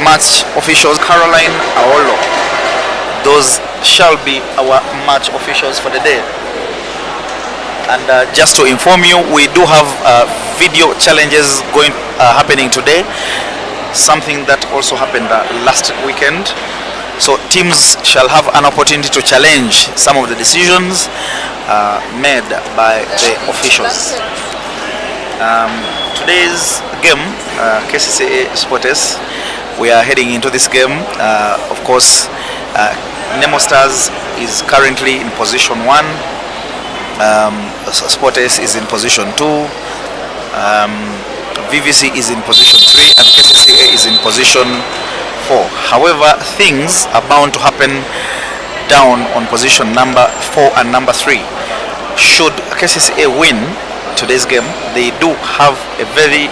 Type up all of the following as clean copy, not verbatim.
match officials, Caroline Aolo. Those shall be our match officials for the day. And just to inform you, we do have video challenges happening today. Something that also happened last weekend. So teams shall have an opportunity to challenge some of the decisions made by the officials. Today's game, Kcca Sportes, we are heading into this game. Of course, Nemo Stars is currently in position 1. Sportes is in position 2. VVC is in position 3 and Kcca is in position 4. However, things are bound to happen down on position number 4 and number 3. Should Kcca win today's game, they do have a very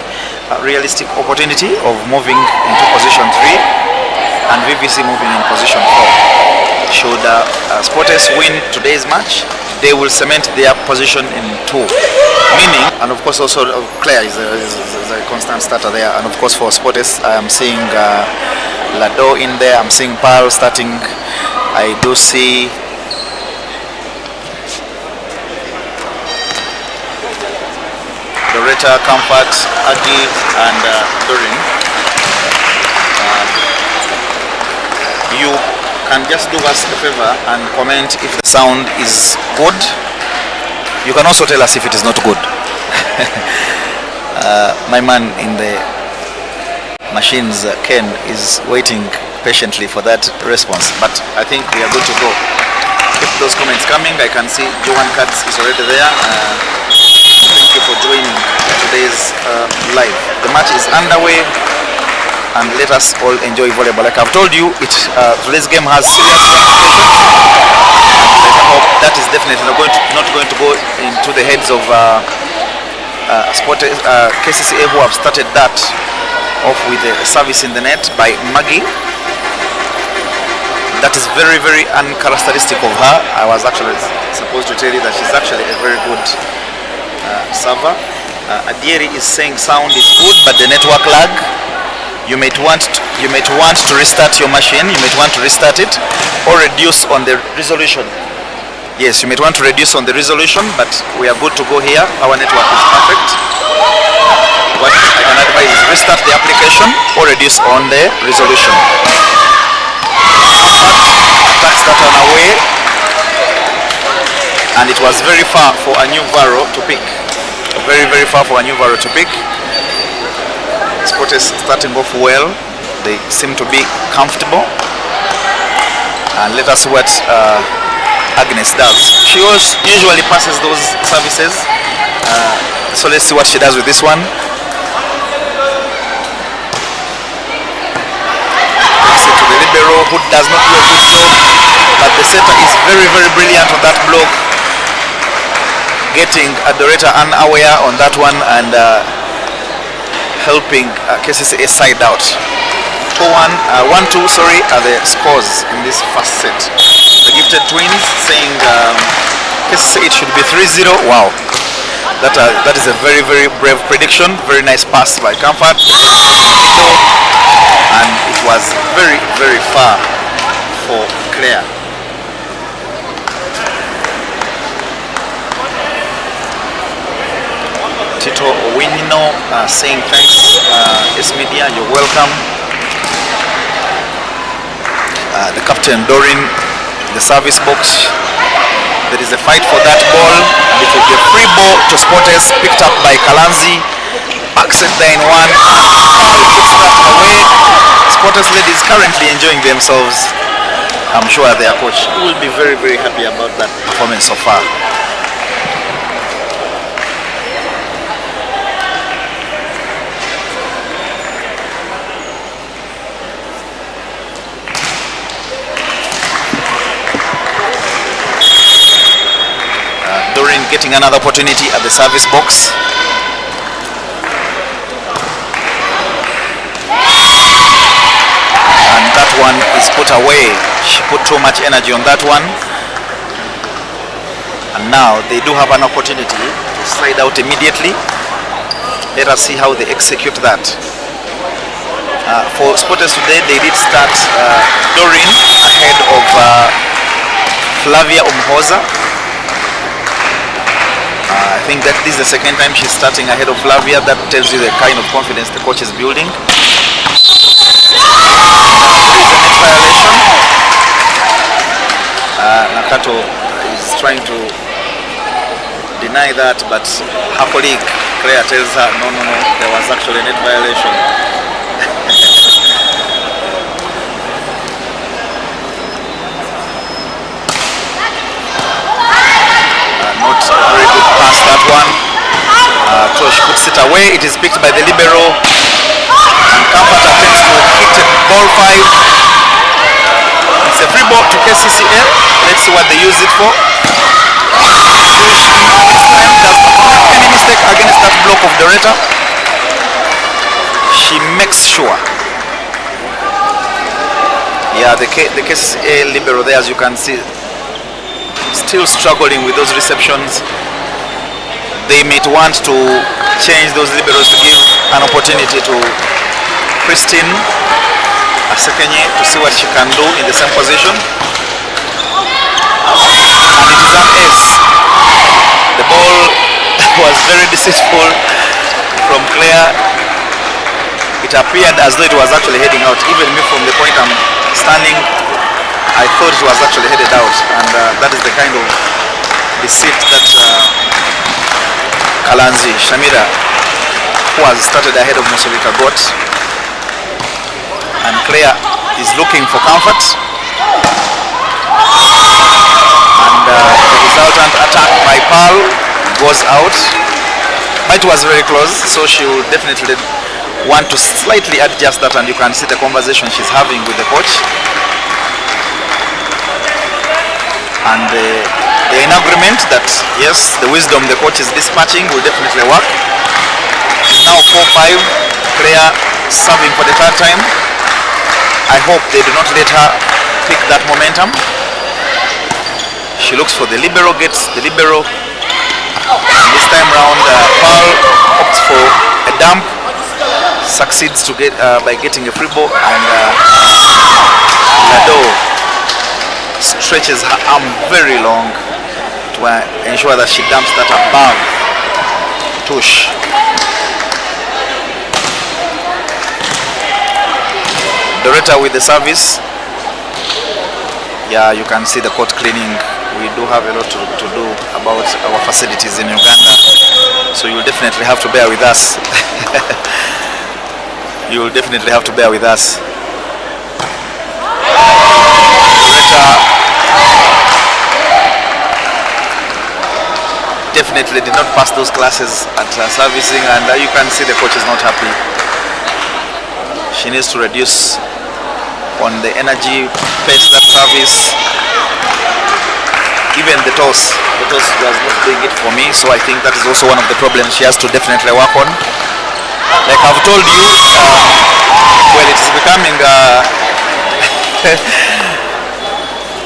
realistic opportunity of moving into position 3 and VVC moving in position 4. Should Sportes win today's match, they will cement their position in 2. Meaning, and of course also Claire is a constant starter there, and of course for Sportes I am seeing Lado in there, I'm seeing Pearl starting, I do see Doretta, Comfort, Agi and Dorin. You can just do us a favor and comment if the sound is good. You can also tell us if it is not good. My man in the machines, Ken, is waiting patiently for that response, but I think we are good to go. Keep those comments coming. I can see Johan Katz is already there. Thank you for joining today's live. The match is underway and let us all enjoy volleyball. Like I've told you, today's game has serious implications. I hope that is definitely not going to go into the heads of Kcca, who have started that off with a service in the net by Maggie. That is very, very uncharacteristic of her. I was actually supposed to tell you that she's actually a very good server. Adieri is saying sound is good, but the network lag. You might want to restart your machine. You might want to restart it or reduce on the resolution. Yes, you might want to reduce on the resolution, but we are good to go here. Our network is perfect. What I can advise is restart the application or reduce on the resolution. Attacks that are away, and it was very far for a new Varo to pick. Very, very far for a new Varo to pick. Sportes starting off well. They seem to be comfortable. And let us see what Agnes does. She usually passes those services. So let's see what she does with this one. Let's see to the libero, who does not do a good job, but the setter is very, very brilliant on that block, getting Doretta unaware on that one and helping Kcca side out. 1-2, sorry, are the scores in this first set. The Gifted Twins saying Kcca it should be 3-0. Wow, that is a very, very brave prediction. Very nice pass by Comfort, and it was very, very far for Claire. Tito Owinino saying thanks, S Media, you're welcome. The captain Dorin, the service box. There is a fight for that ball, and it will be a free ball to Sportes, picked up by Kalanzi. Backset there in one. Puts that away. Sportes ladies currently enjoying themselves. I'm sure their coach will be very, very happy about that performance so far. Getting another opportunity at the service box. And that one is put away. She put too much energy on that one. And now they do have an opportunity to slide out immediately. Let us see how they execute that. For spotters today, they did start Doreen ahead of Flavia Umhoza. I think that this is the second time she's starting ahead of Flavia. That tells you the kind of confidence the coach is building. There is a net violation. Nakato is trying to deny that, but her colleague Claire tells her, no, there was actually a net violation. Not a very good pass, that one. Tosh puts it away. It is picked by the libero, and Kampala attempts to hit it. Ball 5. It's a free ball to Kcca. Let's see what they use it for. Tosh this time does not make any mistake against that block of Doretta. She makes sure. Yeah, the Kcca libero there, as you can see, still struggling with those receptions. They may want to change those liberos to give an opportunity to Christine Asekenye to see what she can do in the same position. And it is an ace. The ball was very deceitful from Claire. It appeared as though it was actually heading out. Even me, from the point I'm standing, I thought it was actually headed out, and that is the kind of deceit that Kalanzi Shamira, who has started ahead of Musolika, got. And Claire is looking for comfort, and the resultant attack by Pearl goes out, but it was very close, so she will definitely want to slightly adjust that, and you can see the conversation she's having with the coach. And they're in agreement that yes, the wisdom the coach is dispatching will definitely work. It's now 4-5. Claire serving for the third time. I hope they do not let her pick that momentum. She looks for the libero, gets the libero. And this time round, Pearl opts for a dump, succeeds to get by getting a free ball, and Lado stretches her arm very long to ensure that she dumps that above Tush. Doretta with the service. Yeah, you can see the court cleaning. We do have a lot to do about our facilities in Uganda, so you'll definitely have to bear with us. You'll definitely have to bear with us. Definitely did not pass those classes at servicing, and you can see the coach is not happy. She needs to reduce on the energy, pace that service. Even the toss was not doing it for me, so I think that is also one of the problems she has to definitely work on. Like I've told you, well, it is becoming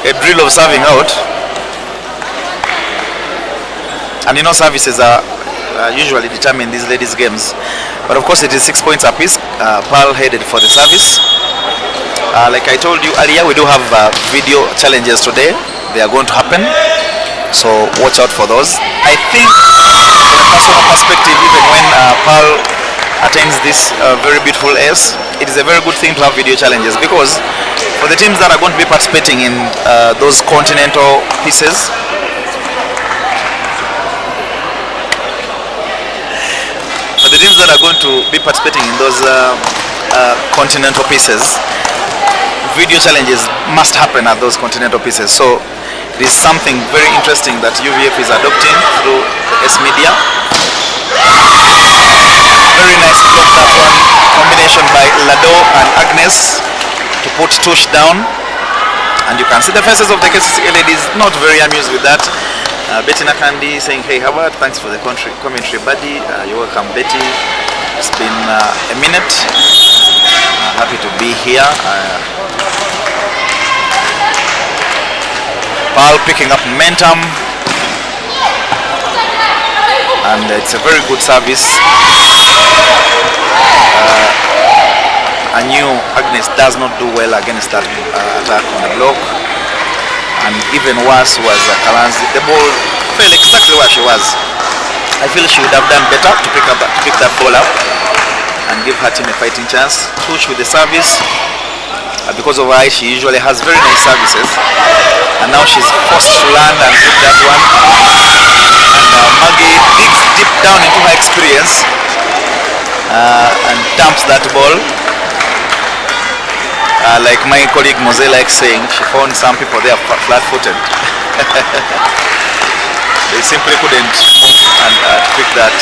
a drill of serving out. And you know, services are usually determined in these ladies' games. But of course, it is 6 points apiece. Pearl headed for the service. Like I told you earlier, we do have video challenges today. They are going to happen, so watch out for those. I think, from a personal perspective, even when Pearl attains this very beautiful ace, it is a very good thing to have video challenges, because for the teams that are going to be participating in those continental pieces, video challenges must happen at those continental pieces. So it is something very interesting that UVF is adopting through the S Media. Very nice block, that one. Combination by Lado and Agnes to put Tush down. And you can see the faces of the Kcca ladies not very amused with that. Betty Nakandi saying, hey Howard, thanks for the commentary buddy. You're welcome, Betty. It's been a minute. Happy to be here. Pearl picking up momentum, and it's a very good service. I knew Agnes does not do well against that attack on the block. And even worse was Kalanzi. The ball fell exactly where she was. I feel she would have done better to pick that ball up and give her team a fighting chance. Tush with the service. Because of her, she usually has very nice services. And now she's forced to land and hit that one. And Maggie digs deep down into her experience and dumps that ball. Like my colleague Mose likes saying, she found some people there flat-footed. They simply couldn't move and pick that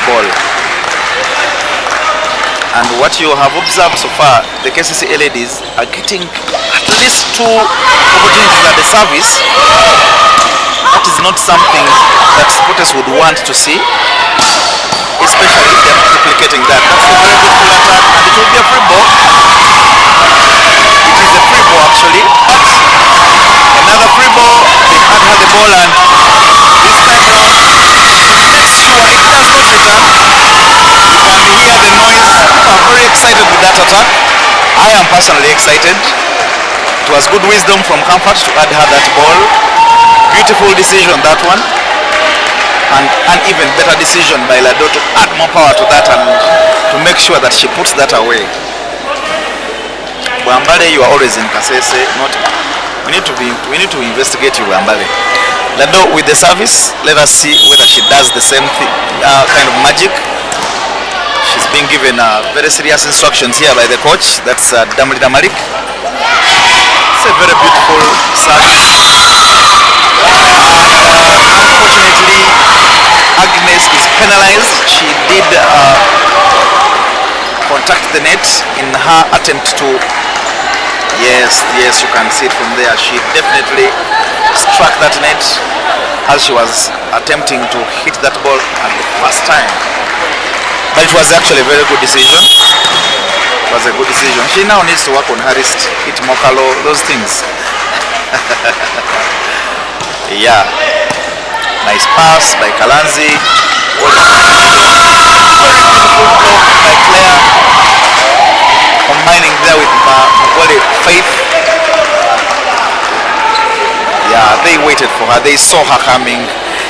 ball. And what you have observed so far, the Kcca ladies are getting at least 2 opportunities at the service. That is not something that supporters would want to see, especially if they're not replicating that. That's a very good full attack, and it will be a free ball. It is a free ball actually, but another free ball. They had the ball, and this time round, makes sure it does not return. You can hear the noise. People are very excited with that attack. I am personally excited. It was good wisdom from Comfort to add her that ball. Beautiful decision, that one. And an even better decision by Lado to add more power to that and to make sure that she puts that away. Bwambale, you are always in Kcca. We need to investigate you, Bwambale. Lado with the service. Let us see whether she does the same thing, kind of magic. She's being given very serious instructions here by the coach. That's Damrida Malik. It's a very beautiful service. Unfortunately, Agnes is penalized. She did contact the net in her attempt to. Yes, you can see it from there. She definitely struck that net as she was attempting to hit that ball at the first time. But it was actually a very good decision. It was a good decision. She now needs to work on her wrist, hit Mokalo, those things. Yeah. Nice pass by Kalanzi. Very beautiful block by Claire. Combining there with Mugwale Faith. Yeah, they waited for her. They saw her coming.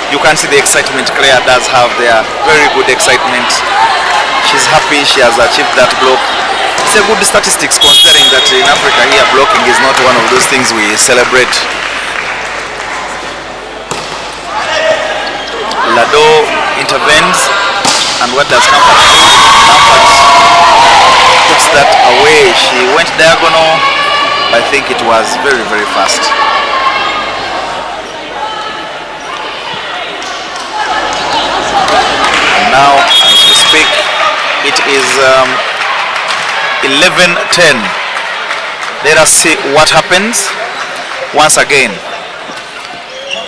You can see the excitement Claire does have there. Very good excitement. She's happy she has achieved that block. It's a good statistics considering that in Africa here blocking is not one of those things we celebrate. Lado intervenes, and what does Comfort do? Comfort puts that away. She went diagonal. I think it was very, very fast. And now, as we speak, it is 11-10. Let us see what happens. Once again,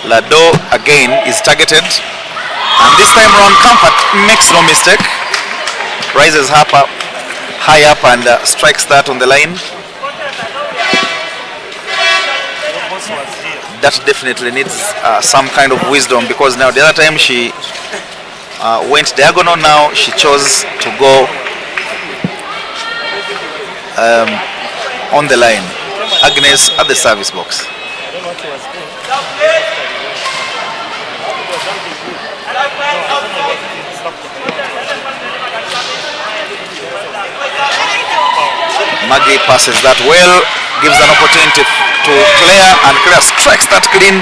Lado again is targeted. And this time around, Comfort makes no mistake. Rises high up and strikes that on the line. That definitely needs some kind of wisdom, because now the other time she went diagonal, now she chose to go on the line. Agnes at the service box. Maggie passes that well, gives an opportunity to Claire, and Claire strikes that clean.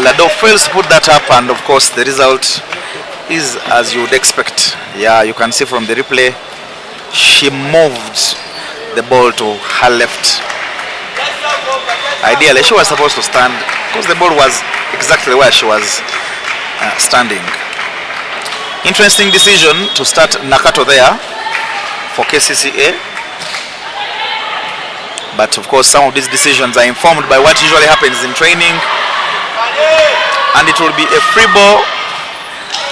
Lado fails to put that up, and of course the result is as you would expect. Yeah, you can see from the replay, she moved the ball to her left. Ideally, she was supposed to stand because the ball was exactly where she was standing. Interesting decision to start Nakato there for Kcca. But of course, some of these decisions are informed by what usually happens in training. And it will be a free ball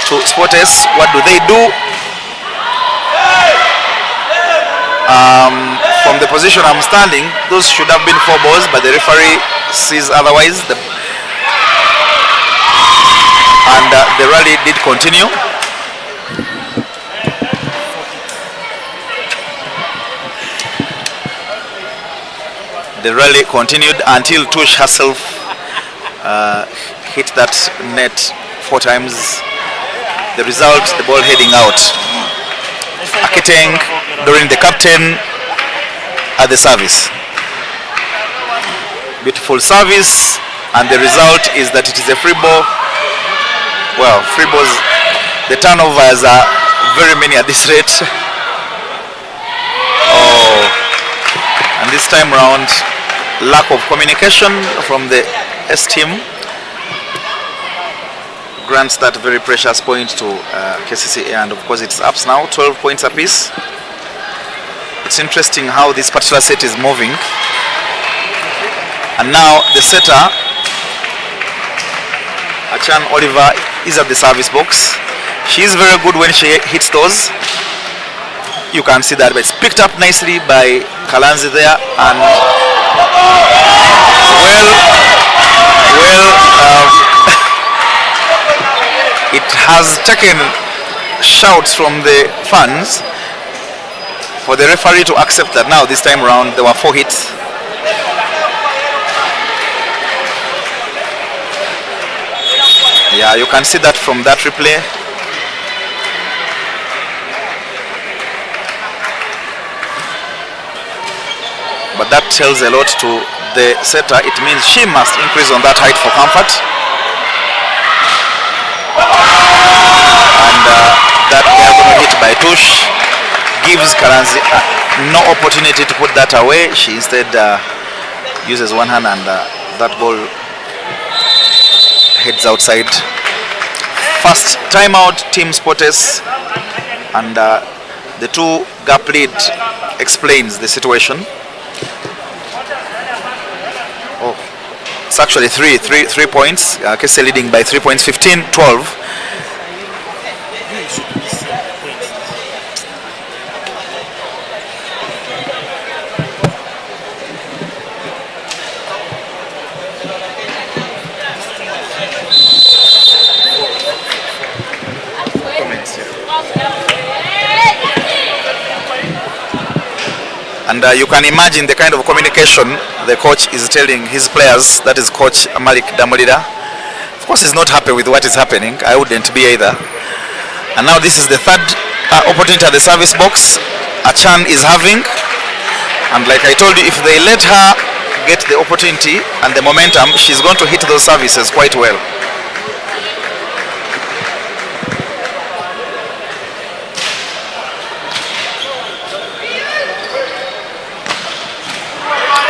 to Sporters. What do they do? From the position I'm standing, those should have been 4 balls, but the referee sees otherwise. And the rally did continue. The rally continued until Tush herself hit that net 4 times. The result, the ball heading out. Akiteng during the captain at the service. Beautiful service, and the result is that it is a free ball. Well, free balls, the turnovers are very many at this rate. Oh, and this time round, lack of communication from the S team grants that very precious point to Kcca, and of course it's ups now, 12 points apiece. It's interesting how this particular set is moving. And now the setter, Achan Oliver, is at the service box. She is very good when she hits those. You can see that, but it's picked up nicely by Kalanzi there, and it has taken shouts from the fans for the referee to accept that now this time around there were 4 hits. Yeah, you can see that from that replay. But that tells a lot to the setter. It means she must increase on that height for comfort. And that diagonal hit by Tush gives Kalanzi no opportunity to put that away. She instead uses one hand, and that ball heads outside. First timeout, Team Sportes, and the 2 gap lead explains the situation. Oh, it's actually 3 points. Kcca leading by 3 points, 15-12. And you can imagine the kind of communication the coach is telling his players, that is Coach Malik Damolida. Of course, he's not happy with what is happening. I wouldn't be either. And now this is the 3rd opportunity at the service box Achan is having. And like I told you, if they let her get the opportunity and the momentum, she's going to hit those services quite well.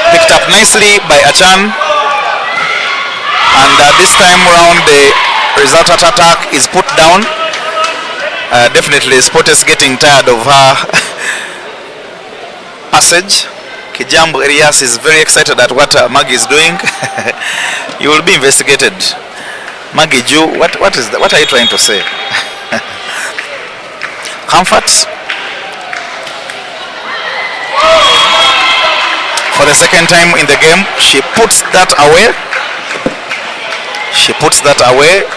Picked up nicely by Achan, and this time around the resultant attack is put down. Definitely Sportes getting tired of her passage. Kijambo Elias is very excited at what Maggie is doing. You will be investigated. Maggie Ju, what are you trying to say? Comfort. For the 2nd time in the game, she puts that away. She puts that away,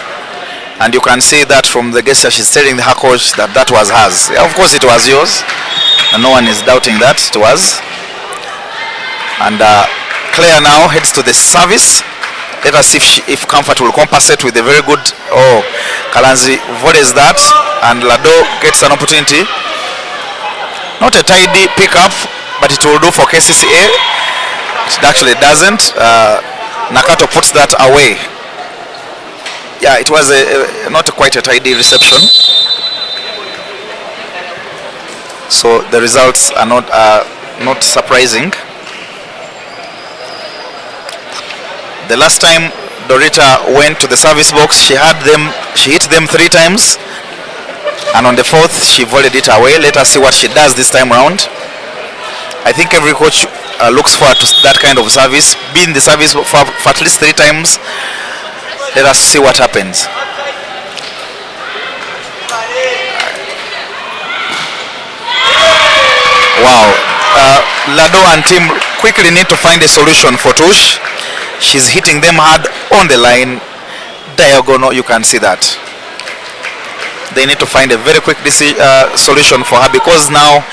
and you can see that from the gesture she's telling her coach that that was hers. Yeah, of course it was yours, and no one is doubting that it was. And Claire now heads to the service. Let us see if Comfort will compensate with a very good. Oh, Kalanzi volleys that, and Lado gets an opportunity. Not a tidy pickup, but it will do for Kcca. It actually doesn't. Nakato puts that away. Yeah, it was not quite a tidy reception. So the results are not surprising. The last time Dorita went to the service box, she hit them 3 times, and on the 4th she volleyed it away. Let us see what she does this time around. I think every coach looks forward to that kind of service. Be in the service for at least 3 times. Let us see what happens. Wow. Lado and team quickly need to find a solution for Tush. She's hitting them hard on the line. Diagonal, you can see that. They need to find a very quick solution for her, because now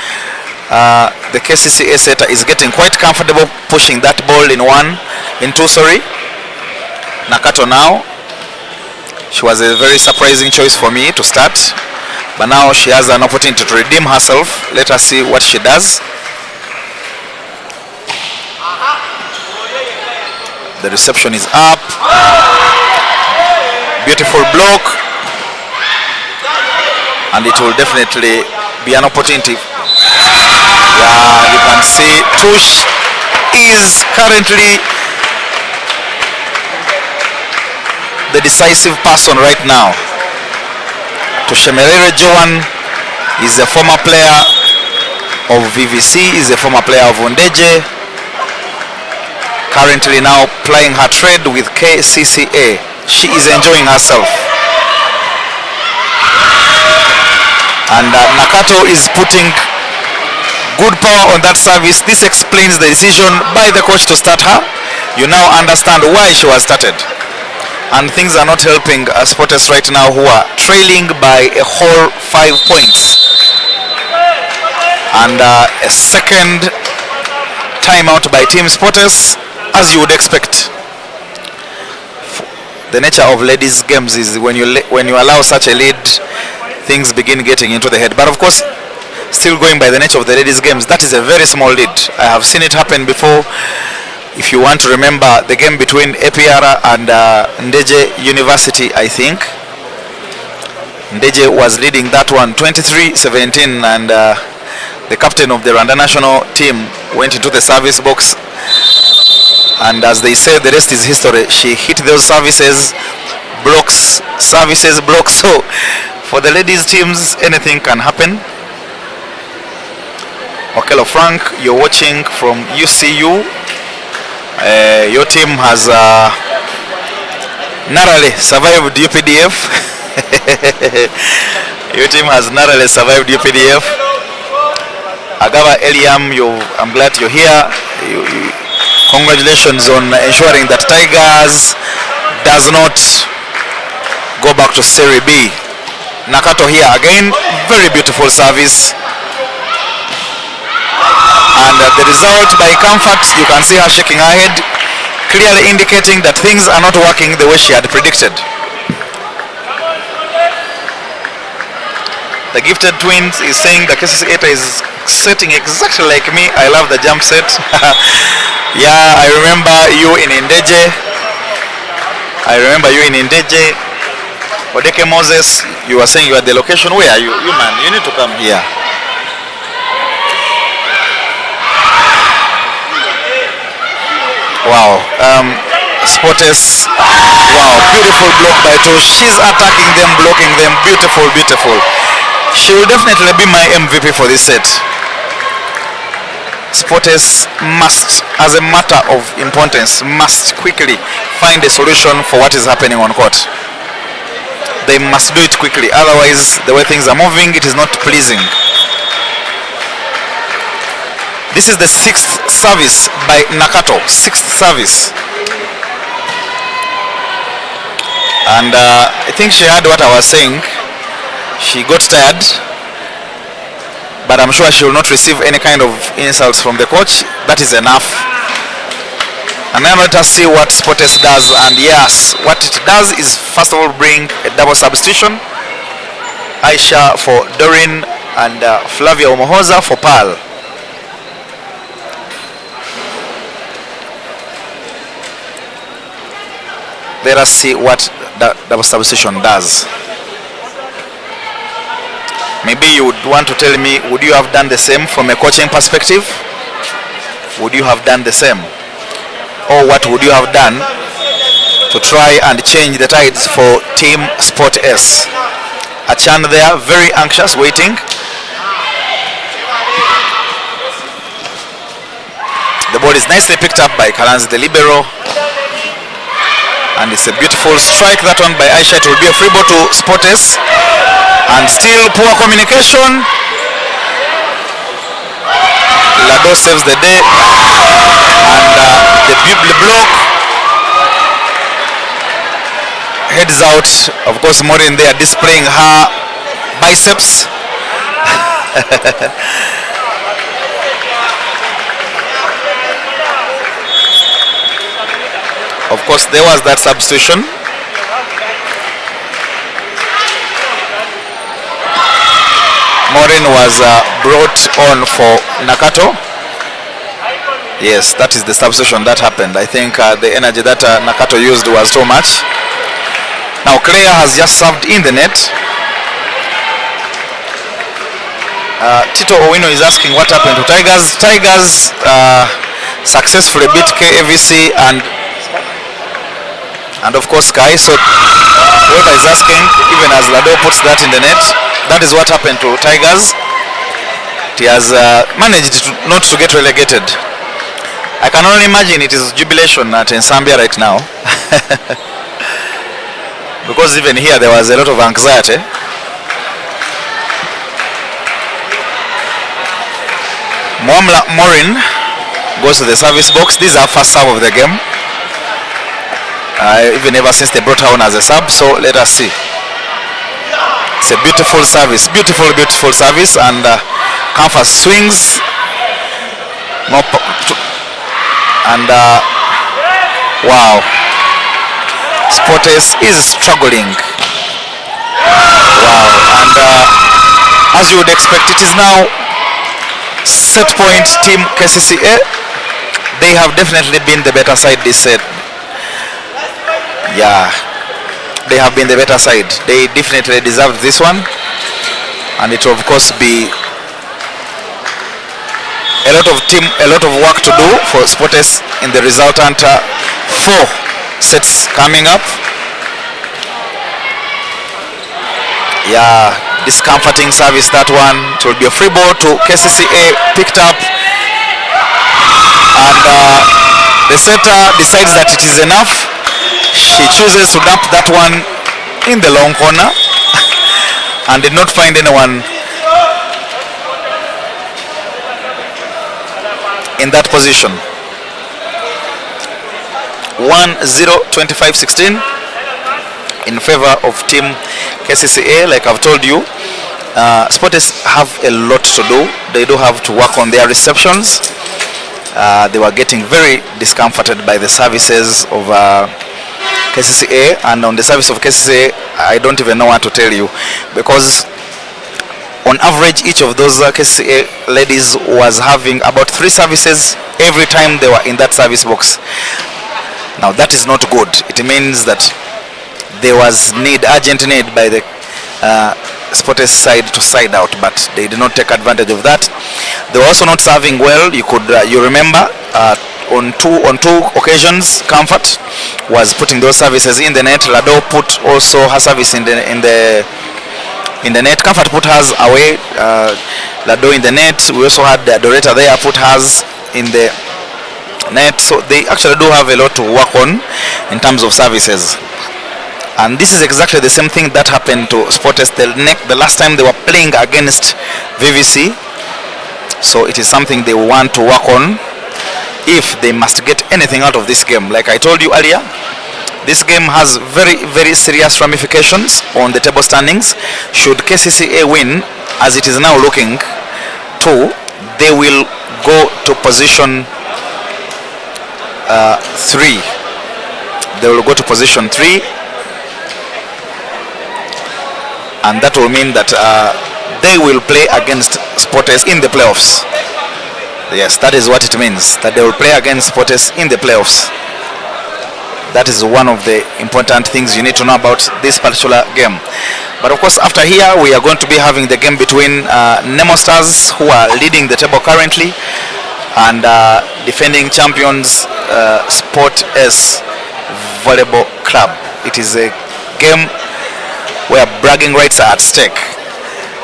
The KCCA setter is getting quite comfortable pushing that ball in two, sorry. Nakato now. She was a very surprising choice for me to start, but now she has an opportunity to redeem herself. Let us see what she does. The reception is up. Beautiful block, and it will definitely be an opportunity. Yeah, you can see Tush is currently the decisive person right now. Tushemerere Joan is a former player of VVC, is a former player of Ondeje, currently now plying her trade with KCCA. She is enjoying herself. And Nakato is putting good power on that service. This explains the decision by the coach to start her. You now understand why she was started. And things are not helping Sporters right now, who are trailing by a whole 5 points. And a second timeout by Team Sporters, as you would expect. The nature of ladies' games is when you allow such a lead, things begin getting into the head. But of course, still going by the nature of the ladies' games, that is a very small lead. I have seen it happen before. If you want to remember the game between APR and Ndeje University, I think Ndeje was leading that one 23-17, and the captain of the Rwanda national team went into the service box, and as they say, the rest is history. She hit those services, blocks, services, blocks. So for the ladies teams, anything can happen. Okelo Frank, you're watching from UCU. Your team has narrowly survived UPDF. Your team has narrowly survived UPDF. Agaba Eliam, I'm glad you're here. Congratulations on ensuring that Tigers does not go back to Serie B. Nakato here again, very beautiful service. And the result by Comfort, you can see her shaking her head, clearly indicating that things are not working the way she had predicted. The Gifted Twins is saying the Kcca is setting exactly like me. I love the jump set. Yeah, I remember you in Ndeje. Odeke Moses, you were saying you are at the location. Where are you? You man, you need to come here. Wow, Sporters, wow, beautiful block by Tosh. She's attacking them, blocking them, beautiful, beautiful. She will definitely be my MVP for this set. Sporters must, as a matter of importance, must quickly find a solution for what is happening on court. They must do it quickly, otherwise the way things are moving, it is not pleasing. This is the 6th service by Nakato, 6th service. And I think she heard what I was saying. She got tired, but I'm sure she will not receive any kind of insults from the coach. That is enough. And now let us see what Sporters does. And yes, what it does is first of all bring a double substitution. Aisha for Doreen and Flavia Omohoza for Pearl. Let us see what the double substitution does. Maybe you would want to tell me, would you have done the same from a coaching perspective? Would you have done the same? Or what would you have done to try and change the tides for Team Sport S? Achan there, very anxious, waiting. The ball is nicely picked up by Kalanzi, the libero. And it's a beautiful strike, that one by Aisha. It will be a free ball to Sporters. And still poor communication. Lado saves the day. And the block heads out. Of course, Maureen there displaying her biceps. Of course, there was that substitution. Morin was brought on for Nakato. Yes, that is the substitution that happened. I think the energy that Nakato used was too much. Now Claire has just served in the net. Tito Owino is asking what happened to Tigers. Tigers successfully beat KAVC and of course Sky. So whoever is asking, even as Lado puts that in the net, that is what happened to Tigers. He has managed not to get relegated. I can only imagine it is jubilation at Nsambia right now. Because even here there was a lot of anxiety. Morin goes to the service box. This is our first serve of the game. Even ever since they brought her on as a sub. So let us see. It's a beautiful service. Beautiful service. And Kampa swings. Wow. Sportes is struggling. Wow. And as you would expect, it is now set point team Kcca. They have definitely been the better side this set. Yeah, they have been the better side. They definitely deserved this one, and it will of course be a lot of work to do for Sportes in the resultant 4 sets coming up. Yeah, discomforting service, that one. It will be a free ball to Kcca, picked up, and the setter decides that it is enough. She chooses to dump that one in the long corner and did not find anyone in that position. 1-0, 25-16 in favor of team Kcca. Like I've told you, Sportes have a lot to do. They do have to work on their receptions. They were getting very discomforted by the services of Kcca, and on the service of Kcca, I don't even know what to tell you, because on average each of those Kcca ladies was having about 3 services every time they were in that service box. Now that is not good. It means that there was urgent need by the Sportes side to side out, but they did not take advantage of that. They were also not serving well. You remember on two occasions Comfort was putting those services in the net. Lado put also her service in the net. Comfort put hers away, Lado in the net. We also had Doretta there put hers in the net. So they actually do have a lot to work on in terms of services. And this is exactly the same thing that happened to Sportes the last time they were playing against VVC. So it is something they want to work on if they must get anything out of this game. Like I told you earlier, this game has very, very serious ramifications on the table standings. Should Kcca win, as it is now looking to, they will go to position 3. They will go to position 3. And that will mean that they will play against Sportes in the playoffs. Yes, that is what it means, that they will play against Sportes in the playoffs. That is one of the important things you need to know about this particular game. But of course, after here, we are going to be having the game between Nemo Stars, who are leading the table currently, and defending champions Sportes Volleyball Club. It is a game where bragging rights are at stake.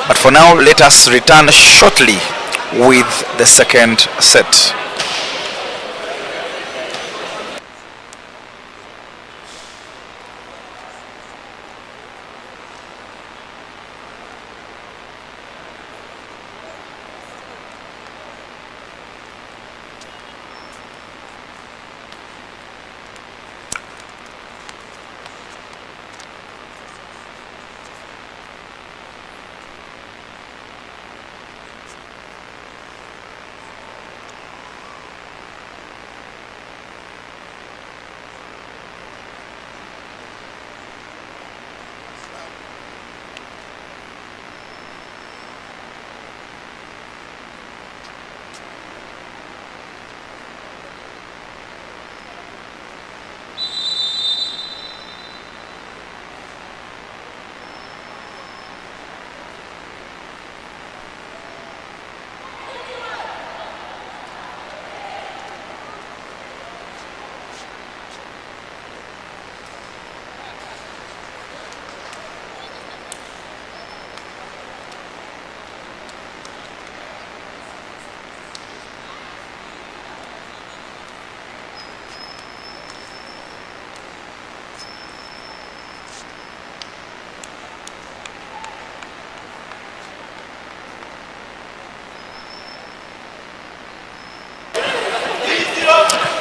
But for now, let us return shortly with the second set.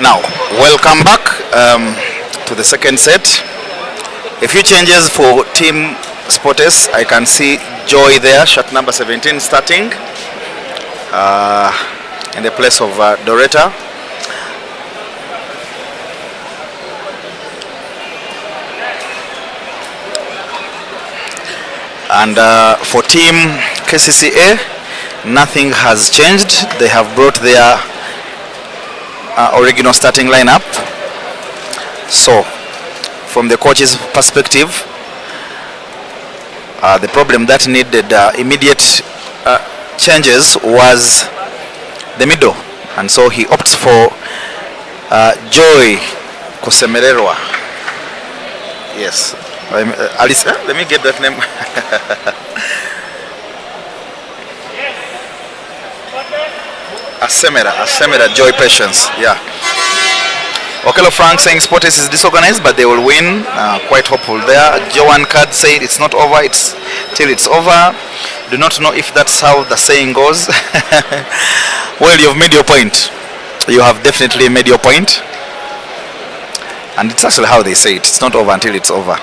Now, welcome back to the second set. A few changes for Team Sportes. I can see Joy there, shot number 17 starting in the place of Doretta. And for Team Kcca, nothing has changed. They have brought their original starting lineup. So, from the coach's perspective, the problem that needed immediate changes was the middle, and so he opts for Joy Kusemererwa. Yes, Alice, let me get that name. Asemera Joy Patience. Yeah. Okello Frank saying Sportes is disorganized, but they will win. Quite hopeful there. Joan Card said it's not over, it's till it's over. Do not know if that's how the saying goes. Well, you've made your point. You have definitely made your point. And it's actually how they say it. It's not over until it's over.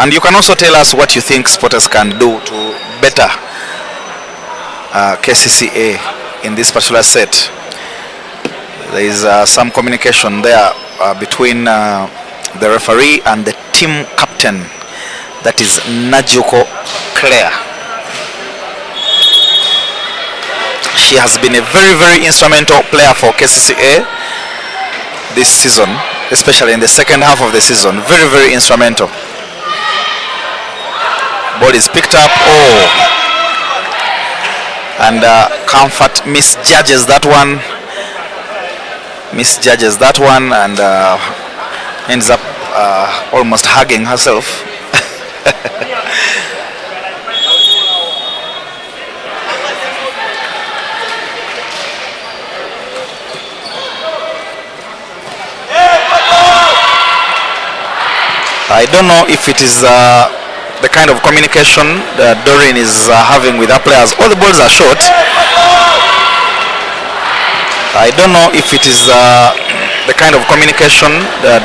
And you can also tell us what you think Sportes can do to better Kcca in this particular set. There is some communication there between the referee and the team captain, that is Najuko Claire. She has been a very, very instrumental player for Kcca this season, especially in the second half of the season. Very, very instrumental. Ball is picked up. Oh. And Comfort misjudges that one. Misjudges that one and ends up almost hugging herself. I don't know if it is the kind of communication that Doreen is having with her players. All the balls are short. I don't know if it is the kind of communication that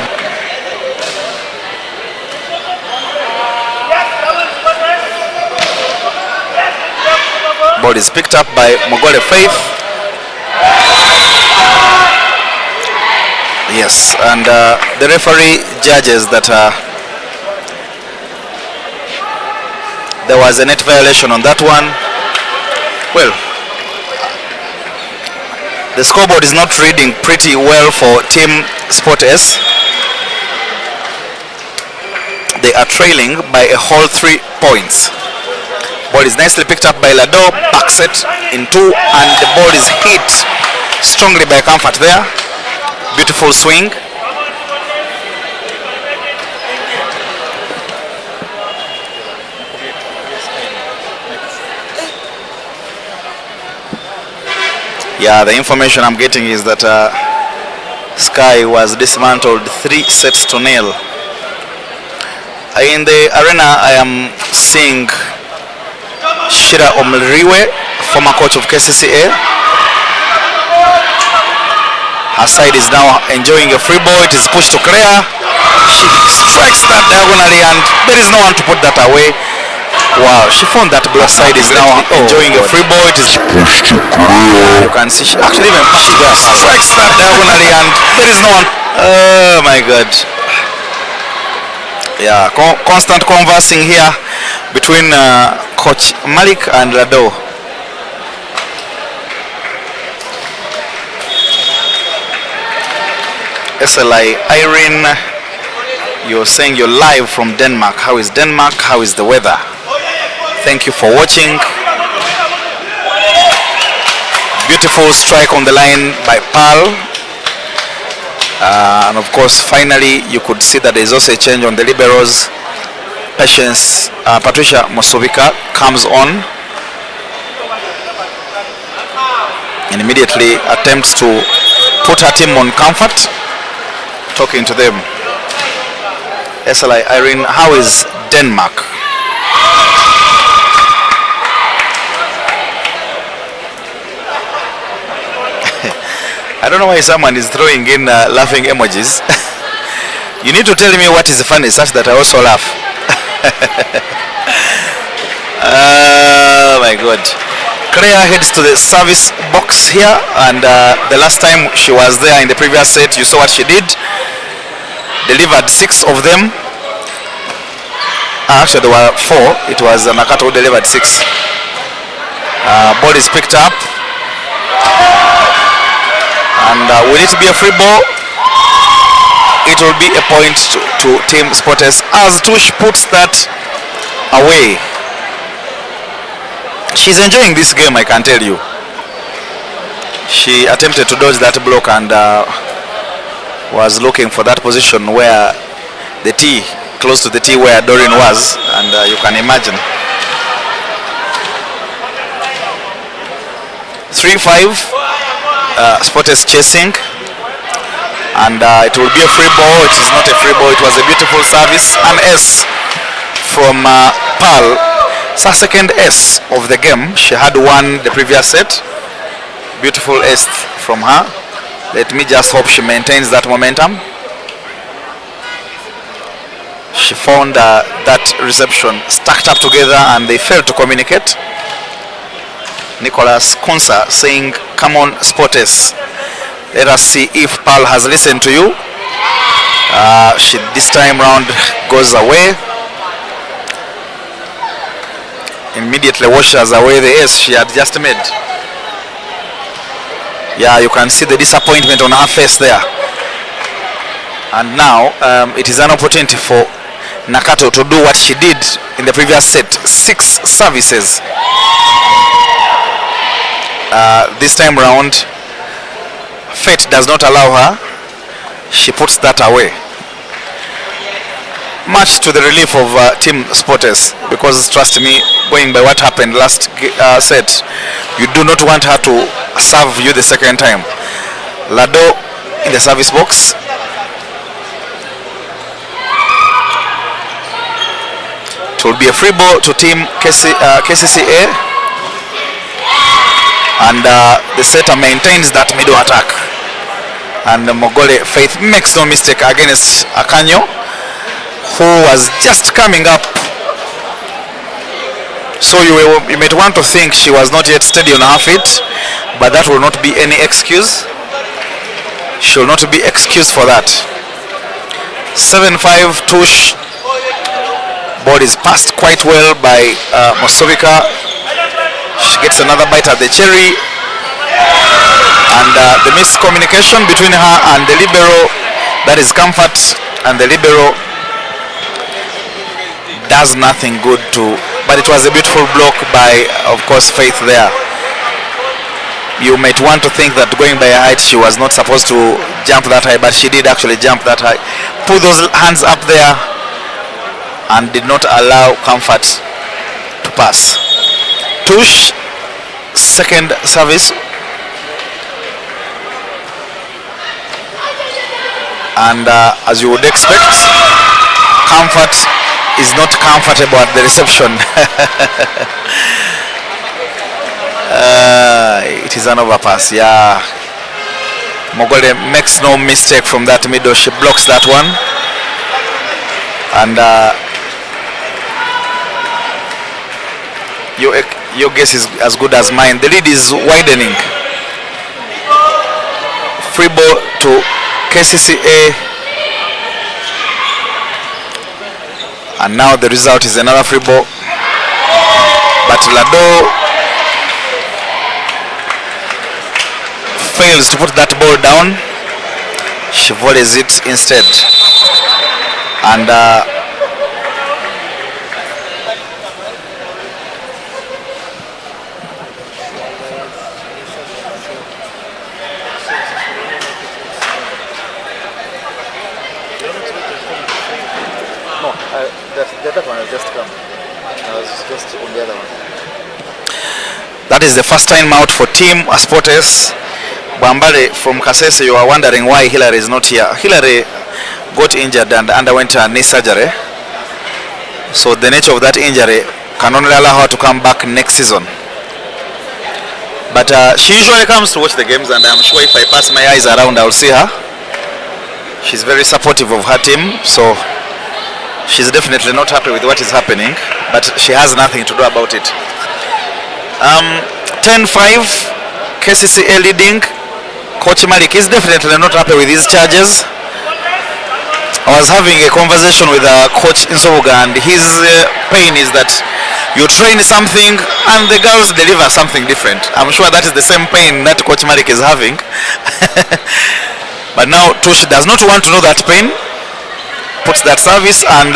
ball is picked up by Mogole Faith. Yes, and the referee judges that there was a net violation on that one. Well, the scoreboard is not reading pretty well for Team Sportes. They are trailing by a whole 3 points. Ball is nicely picked up by Lado, backs it in 2, and the ball is hit strongly by Comfort there. Beautiful swing. Yeah, the information I'm getting is that Sky was dismantled 3-0. In the arena, I am seeing Shira Omriwe, former coach of Kcca. Her side is now enjoying a free ball. It is pushed to Claire. She strikes that diagonally and there is no one to put that away. Wow, she found that black side is now enjoying a free ball. It is pushed to Claire. You can see she actually even strikes that diagonally and there is no one. Oh my God. Yeah, constant conversing here between Coach Malik and Lado. SLI Irene, you're saying you're live from Denmark. How is Denmark? How is the weather? Thank you for watching. Beautiful strike on the line by Pearl. And of course, finally, you could see that there's also a change on the liberals. Patience, Patricia Mosovika comes on and immediately attempts to put her team on comfort. Talking to them. SLI Irene, how is Denmark? I don't know why someone is throwing in laughing emojis. You need to tell me what is funny such that I also laugh. Oh my god. Claire heads to the service box here, and the last time she was there in the previous set, you saw what she did. Delivered 6 of them. Actually, there were 4. It was Nakato who delivered 6. Ball is picked up, and will it be a free ball? It will be a point to Team Sporters as Tush puts that away. She's enjoying this game, I can tell you. She attempted to dodge that block and was looking for that position where the tee, close to the tee where Doreen was, and you can imagine. 3-5, Sporters chasing, and it will be a free ball. It is not a free ball, it was a beautiful service. An S from Pearl. It's her second S of the game. She had won the previous set. Beautiful S from her. Let me just hope she maintains that momentum. She found that reception stacked up together and they failed to communicate. Nicholas Kunsa saying, come on Sporters, let us see if Pearl has listened to you. She this time round goes away. Immediately washes away the ace she had just made. Yeah, you can see the disappointment on her face there. And now it is an opportunity for Nakato to do what she did in the previous set. 6 services. This time round, fate does not allow her. She puts that away. Much to the relief of Team Sporters, because trust me, going by what happened last set, you do not want her to serve you the second time. Lado in the service box. It will be a free ball to Team Kcca, and the setter maintains that middle attack. And Mogole Faith makes no mistake against Akanyo, who was just coming up. So you might want to think she was not yet steady on her feet, but that will not be any excuse. She will not be excused for that. 7-5 Tush. Ball is passed quite well by Mosovika. She gets another bite at the cherry, and the miscommunication between her and the libero, that is Comfort, and the libero does nothing good to, but it was a beautiful block by, of course, Faith there. You might want to think that going by her height she was not supposed to jump that high, but she did actually jump that high. Put those hands up there and did not allow Comfort to pass. Tush, second service. And as you would expect, Comfort is not comfortable at the reception. It is an overpass, yeah. Mogole makes no mistake from that middle. She blocks that one. And your guess is as good as mine. The lead is widening. Free ball to Kcca. And now the result is another free ball. But Lado fails to put that ball down. She volleys it instead. And that one has just come. I was just on the other one. That is the first time out for Team Sporters. Bambale from Kcca, you are wondering why Hillary is not here. Hillary got injured and underwent a knee surgery. So the nature of that injury can only allow her to come back next season. But she usually comes to watch the games, and I'm sure if I pass my eyes around, I'll see her. She's very supportive of her team, so she's definitely not happy with what is happening, but she has nothing to do about it. 10-5, Kcca leading. Coach Malik is definitely not happy with these charges. I was having a conversation with Coach Insobuga, and his pain is that you train something and the girls deliver something different. I'm sure that is the same pain that Coach Malik is having. But now Tush does not want to know that pain, puts that service, and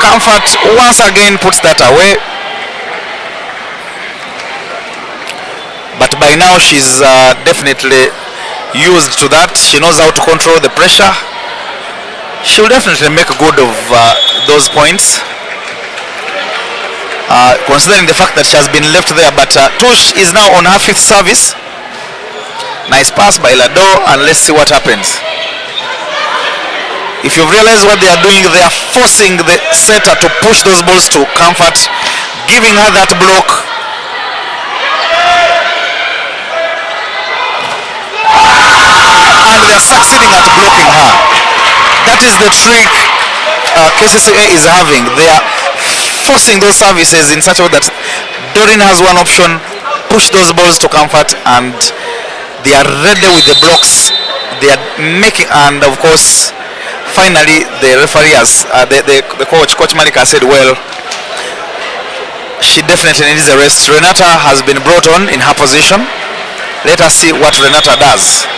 Comfort once again puts that away. But by now she's definitely used to that. She knows how to control the pressure. She'll definitely make good of those points, considering the fact that she has been left there. But Tush is now on her 5th service. Nice pass by Lado, and let's see what happens. If you've realized what they are doing, they are forcing the setter to push those balls to Comfort, giving her that block. And they are succeeding at blocking her. That is the trick Kcca is having. They are forcing those services in such a way that Doreen has one option, push those balls to Comfort, and they are ready with the blocks. They are making, and of course, finally the referee has, the coach Malik has said, well, she definitely needs a rest. Renata has been brought on in her position. Let us see what Renata does.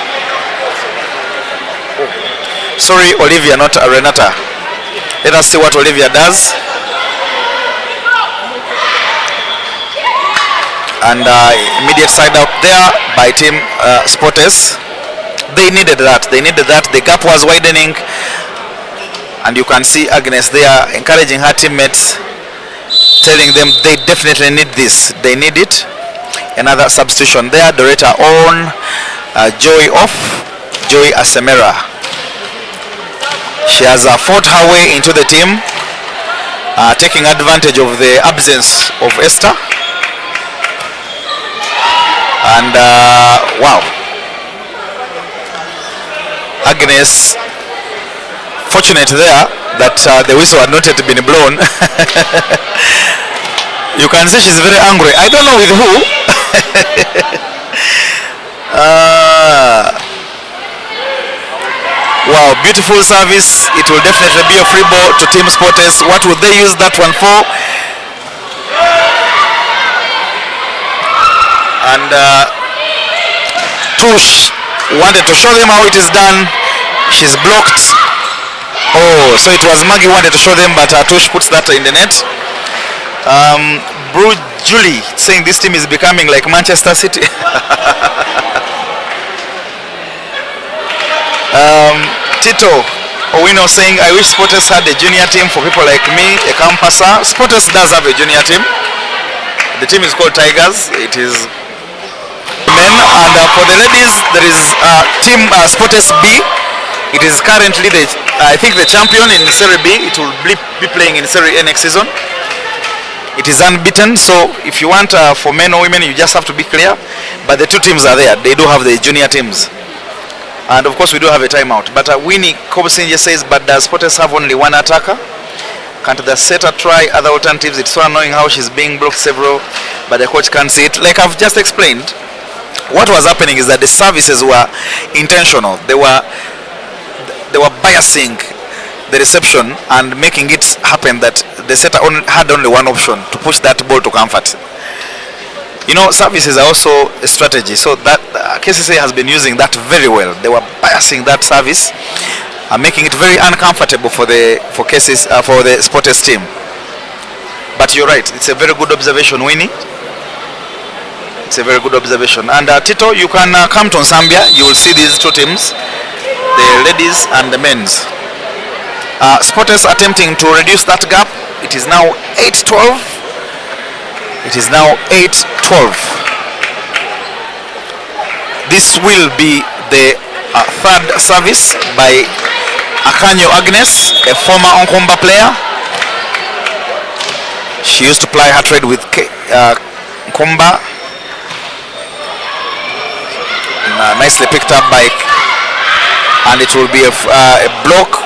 Sorry, Olivia, not Renata. Let us see what Olivia does. And immediate side out there by team Spotters. They needed that. The gap was widening, and you can see Agnes there encouraging her teammates, telling them they definitely need this. They need it. Another substitution there. Doretta on, Joy off, Joy Asemera. She has fought her way into the team, taking advantage of the absence of Esther. And wow, Agnes, fortunate there that the whistle had not yet been blown. You can see she's very angry. I don't know with who. Wow, beautiful service. It will definitely be a free ball to Team Spotters. What would they use that one for? And Tush wanted to show them how it is done. She's blocked. Oh, so it was Maggie wanted to show them, but Tush puts that in the net. Julie saying this team is becoming like Manchester City. Tito Owino saying, I wish Spotters had a junior team for people like me, a Kampasa. Spotters does have a junior team. The team is called Tigers. It is men, and for the ladies there is team Spotters B. It is currently I think the champion in Serie B. It will be playing in Serie A next season. It is unbeaten, so if you want for men or women, you just have to be clear. But the two teams are there. They do have the junior teams. And of course we do have a timeout. But Winnie Kobsinje says, but does Spotters have only one attacker? Can't the setter try other alternatives? It's so annoying how she's being blocked several, but the coach can't see it. Like I've just explained, what was happening is that the services were intentional. They were biasing the reception and making it happen that the setter had only one option, to push that ball to Comfort. You know, services are also a strategy, so that Kcca has been using that very well. They were biasing that service and making it very uncomfortable for the Spotters team. But you're right, it's a very good observation, Winnie. It's a very good observation. And Tito, you can come to Zambia. You will see these two teams, the ladies and the men's. Spotters attempting to reduce that gap. It is now 8-12. It is now 8-12. This will be the third service by Akanyo Agnes, a former Onkomba player. She used to ply her trade with Nkomba nicely picked up by, and it will be a block.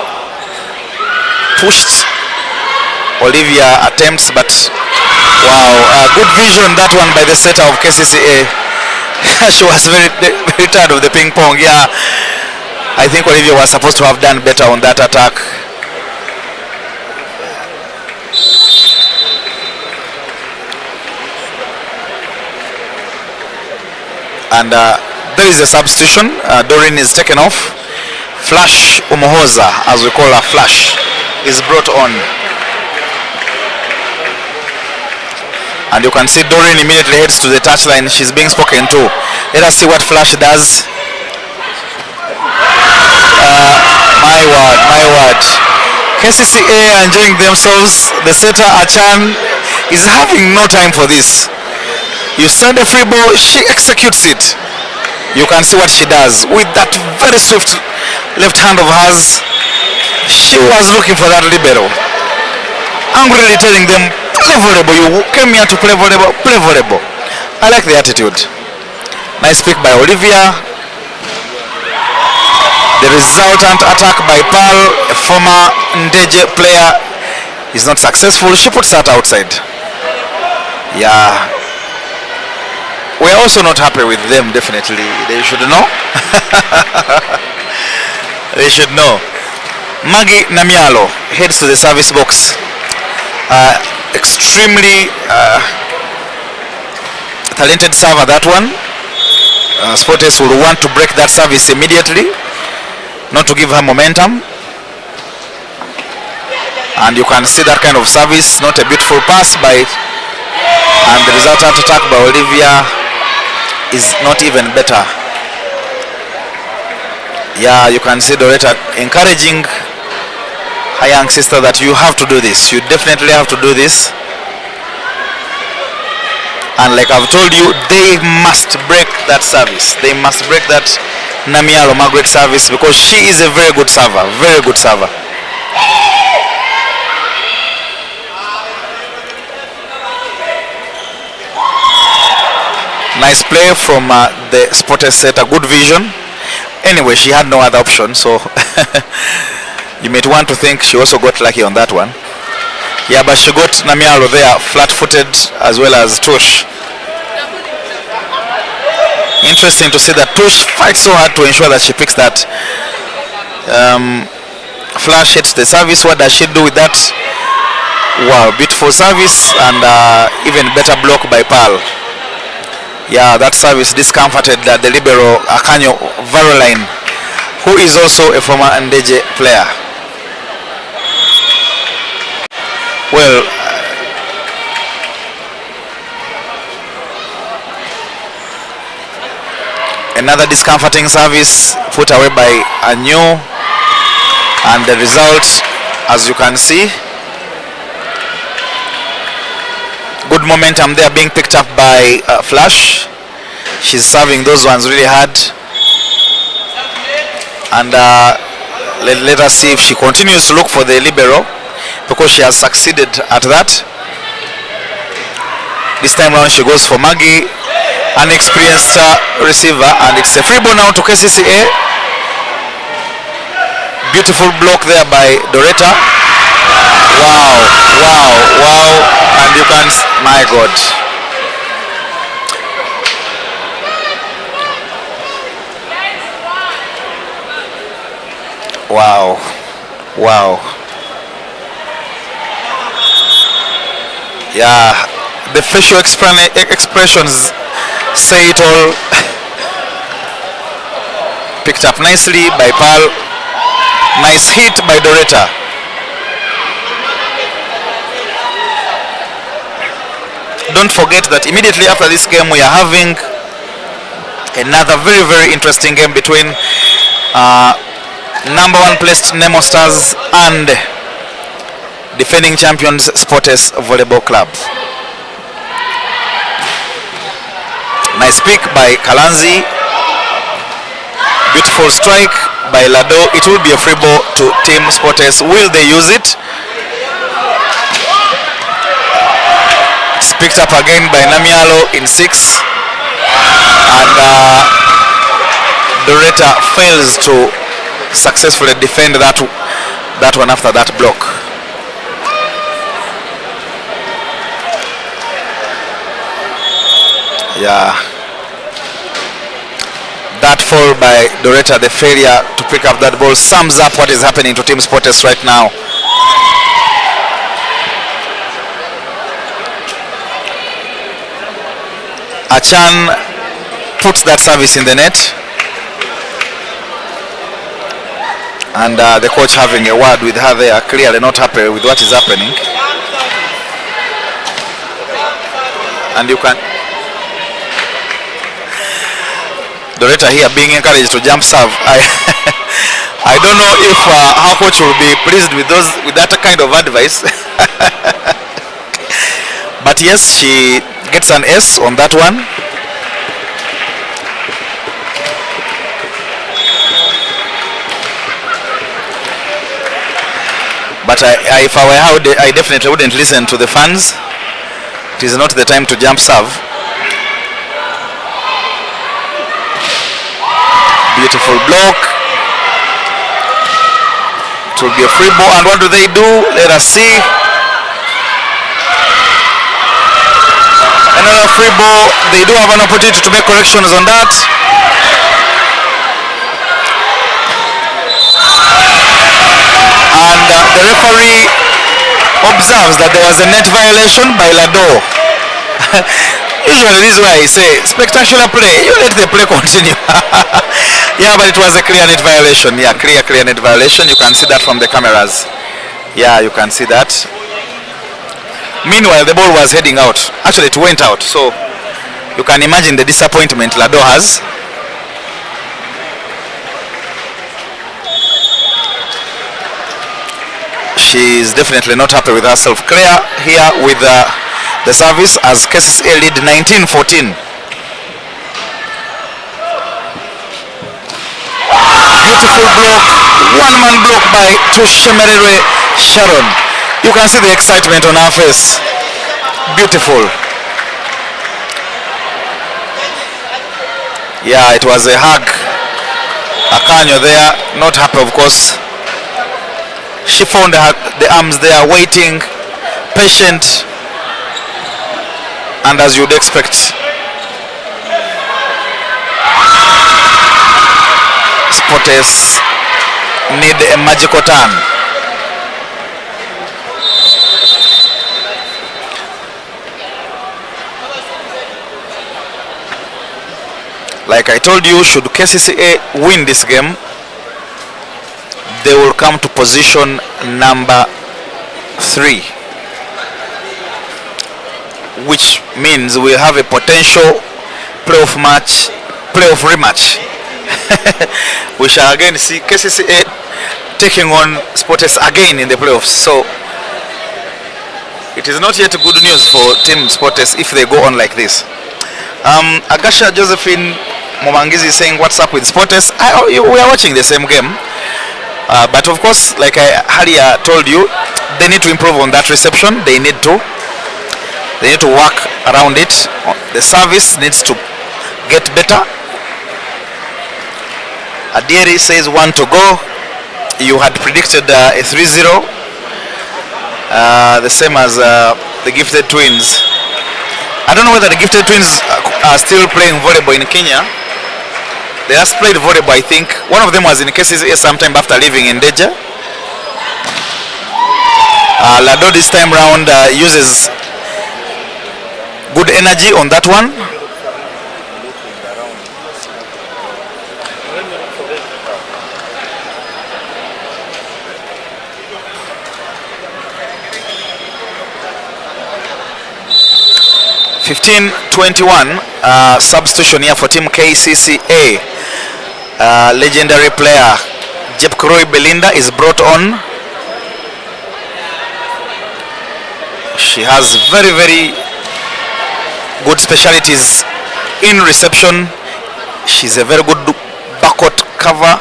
Pushed. Olivia attempts, but wow, good vision that one by the setter of KCCA. She was very tired of the ping pong. Yeah, I think Olivia was supposed to have done better on that attack. And there is a substitution. Doreen is taken off. Flash Umuhoza, as we call her, Flash, is brought on. And you can see Doreen immediately heads to the touchline. She's being spoken to. Let us see what Flash does. My word. KCCA are enjoying themselves. The setter Achan is having no time for this. You send a free ball, she executes it. You can see what she does with that very swift left hand of hers. She was looking for that libero, angrily telling them, play volleyball. You came here to play volleyball. Play volleyball. I like the attitude. Nice pick by Olivia. The resultant attack by Pearl, a former Ndeje player, is not successful. She puts that outside. Yeah. We're also not happy with them, definitely. They should know. They should know. Maggie Namialo heads to the service box. Extremely talented server, that one. Sporters will want to break that service immediately, not to give her momentum. And you can see that kind of service, not a beautiful pass by, and the resultant attack by Olivia is not even better. Yeah, you can see Doretta encouraging her young sister that you have to do this. You definitely have to do this. And like I've told you, they must break that service. They must break that Namialo Margaret service, because she is a very good server. Very good server. Nice play from the spotter setter, good vision. Anyway, she had no other option, so you might want to think she also got lucky on that one. Yeah, but she got Namialo there flat-footed as well as Tush. Interesting to see that Tush fights so hard to ensure that she picks that. Flash hits the service. What does she do with that? Wow, beautiful service, and even better block by Pearl. Yeah, that service discomforted the libero Akanyo Varoline, who is also a former Ndeje player. Well, another discomforting service put away by Anyo, and the result, as you can see, good momentum there being picked up by Flash. She's serving those ones really hard. And let us see if she continues to look for the libero, because she has succeeded at that. This time around she goes for Maggie, an experienced receiver, and it's a free ball now to KCCA. Beautiful block there by Doretta. Wow, and you can, my God. Wow. Yeah, the facial expressions say it all. Picked up nicely by Pearl. Nice hit by Doretta. Don't forget that immediately after this game we are having another very, very interesting game between number 1 placed Nemo Stars and defending champions Sportes Volleyball Club. Nice pick by Kalanzi. Beautiful strike by Lado. It will be a free ball to Team Sportes. Will they use it? It's picked up again by Namialo in 6. And Doretta fails to successfully defend that one after that block. Yeah, that fall by Doretta, the failure to pick up that ball, sums up what is happening to Team Sporters right now. Achan puts that service in the net, and the coach having a word with her there, clearly not happy with what is happening. And you can Doretta here being encouraged to jump serve. I don't know if her coach will be pleased with that kind of advice. But yes, she gets an S on that one. But if I were her, I definitely wouldn't listen to the fans. It is not the time to jump serve. Beautiful block. It will be a free ball, and what do they do? Let us see. Another free ball. They do have an opportunity to make corrections on that. And the referee observes that there was a net violation by Lado. Usually this is why I say spectacular play, you let the play continue. Yeah, but it was a clear net violation. Yeah, clear net violation. You can see that from the cameras. Yeah, you can see that. Meanwhile, the ball was heading out. Actually, it went out. So you can imagine the disappointment Lado has. She is definitely not happy with herself. Claire here with the service as Kcca lead 19-14. Beautiful block, one-man block by Tushemerere Sharon. You can see the excitement on her face. Beautiful. Yeah, it was a hug. Akanyo there, not happy of course. She found the arms there, waiting, patient, and as you'd expect, Sporters need a magical turn. Like I told you, should Kcca win this game, they will come to position number 3, which means we have a potential playoff rematch. We shall again see Kcca taking on Sporters again in the playoffs. So it is not yet good news for Team Sporters if they go on like this. Agasha Josephine Momangizi is saying, what's up with Sporters? We are watching the same game. But of course, like I earlier told you, they need to improve on that reception. They need to work around it. The service needs to get better. Adieri says 1 to go. You had predicted a 3-0, the same as the Gifted Twins. I don't know whether the Gifted Twins are still playing volleyball in Kenya. They last played volleyball, I think. One of them was in Kcca sometime after leaving in Deja. Lado this time round uses good energy on that one. Substitution here for Team Kcca. Legendary player Jepkroy Belinda is brought on. She has very, very good specialities in reception. She's a very good backcourt cover.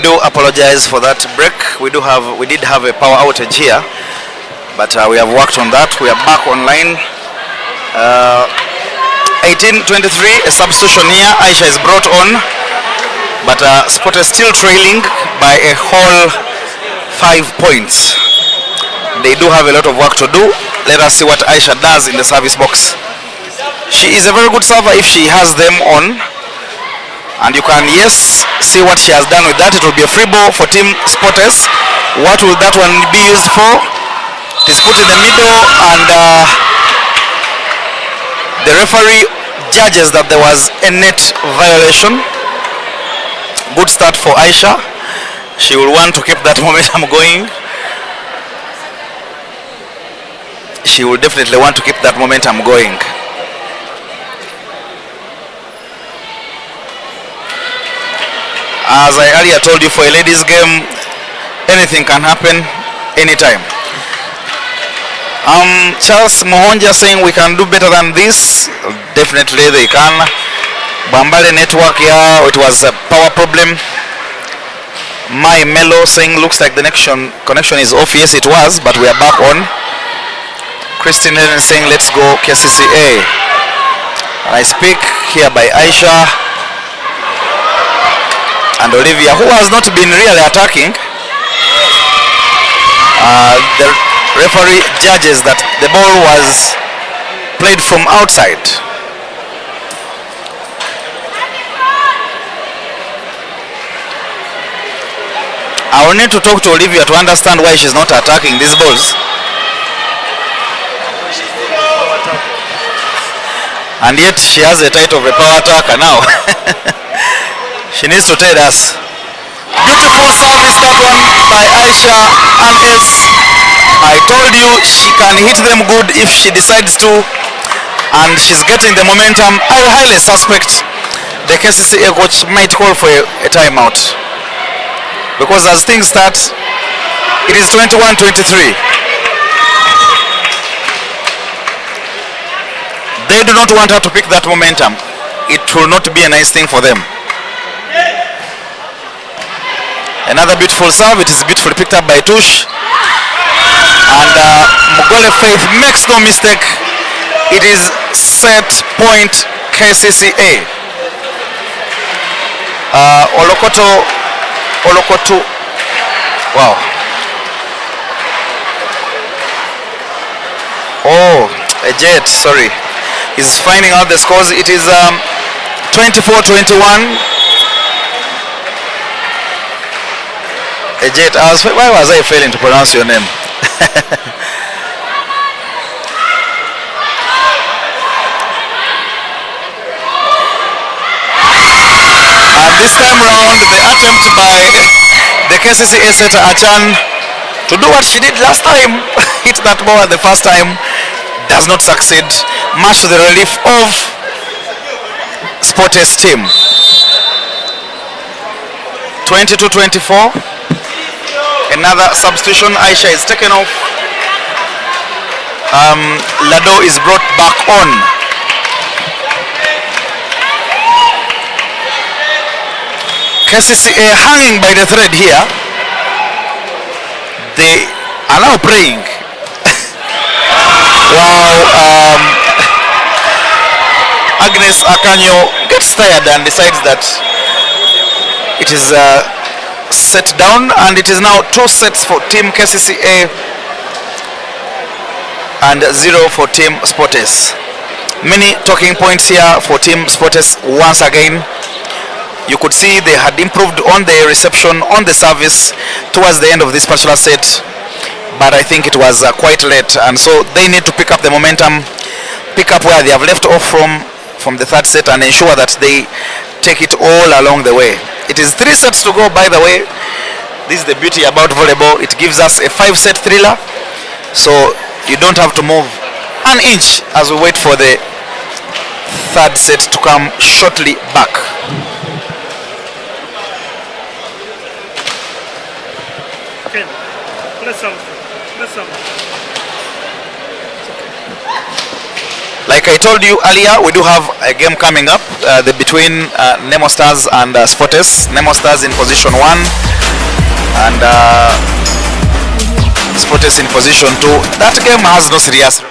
do apologize for that break. We did have a power outage here, but we have worked on that. We are back online. 18:23, a substitution here. Aisha is brought on, but Sport is still trailing by a whole 5 points. They do have a lot of work to do. Let us see what Aisha does in the service box. She is a very good server if she has them on. And you can, yes, see what she has done with that. It will be a free ball for Team Sporters. What will that one be used for? It is put in the middle, and the referee judges that there was a net violation. Good start for Aisha. She will want to keep that momentum going. She will definitely want to keep that momentum going. As I earlier told you, for a ladies game, anything can happen anytime. Charles Mohonja saying we can do better than this. Definitely they can. Bambale network, yeah, it was a power problem. My Melo saying looks like the connection is off. Yes, it was, but we are back on. Christine Helen saying let's go Kcca. And I speak here by Aisha and Olivia, who has not been really attacking. The referee judges that the ball was played from outside. I will need to talk to Olivia to understand why she's not attacking these balls. And yet she has the title of a power attacker now. She needs to tell us. Beautiful service, that one by Aisha and S. I told you she can hit them good if she decides to, and she's getting the momentum. I highly suspect the Kcca coach might call for a timeout, because as things start, it is 21-23. They do not want her to pick that momentum. It will not be a nice thing for them. Another beautiful serve. It is beautifully picked up by Tush. And Mugole Faith makes no mistake. It is set point Kcca. Olokoto. Wow. Oh, a jet, sorry. He's finding out the scores. It is 24-21. Jet, why was I failing to pronounce your name? And this time round, the attempt by the Kcca setter Achan to do what she did last time, hit that ball the first time, does not succeed, much to the relief of Sport's team. 22-24. Another substitution. Aisha is taken off. Lado is brought back on. Kcca hanging by the thread here. They are now praying. Wow. Agnes Akanyo gets tired and decides that it is set down, and it is now 2 sets for Team Kcca and 0 for Team Sportes. Many talking points here for Team Sportes. Once again, you could see they had improved on the reception, on the service towards the end of this particular set, but I think it was quite late, and so they need to pick up the momentum, pick up where they have left off from the third set, and ensure that they take it all along the way. It is 3 sets to go, by the way. This is the beauty about volleyball. It gives us a 5-set thriller, so you don't have to move an inch as we wait for the third set to come shortly back. Okay, listen. Like I told you earlier, we do have a game coming up between Nemo Stars and Sportes. Nemo Stars in position 1 and Sportes in position 2. That game has no serious.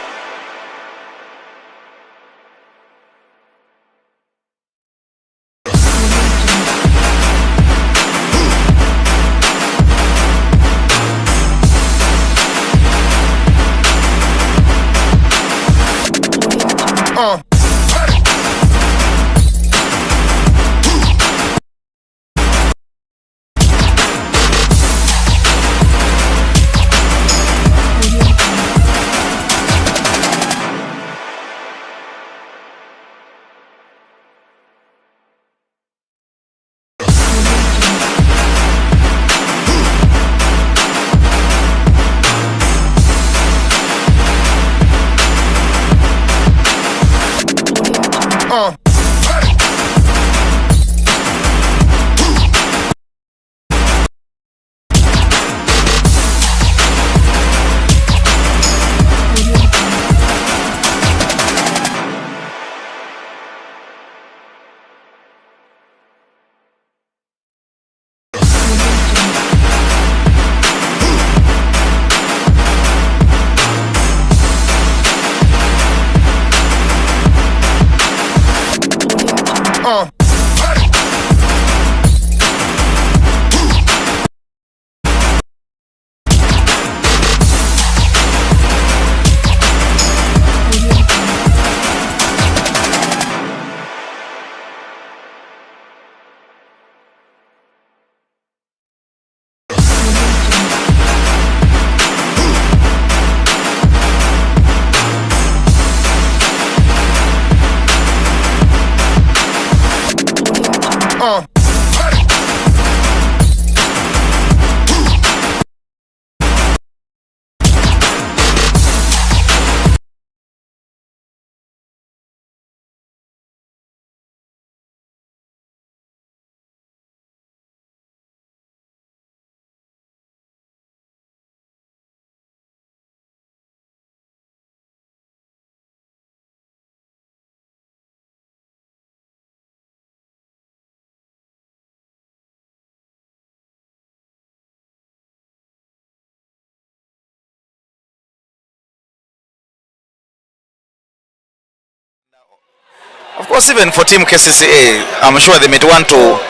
Of course, even for Team Kcca, I'm sure they might want to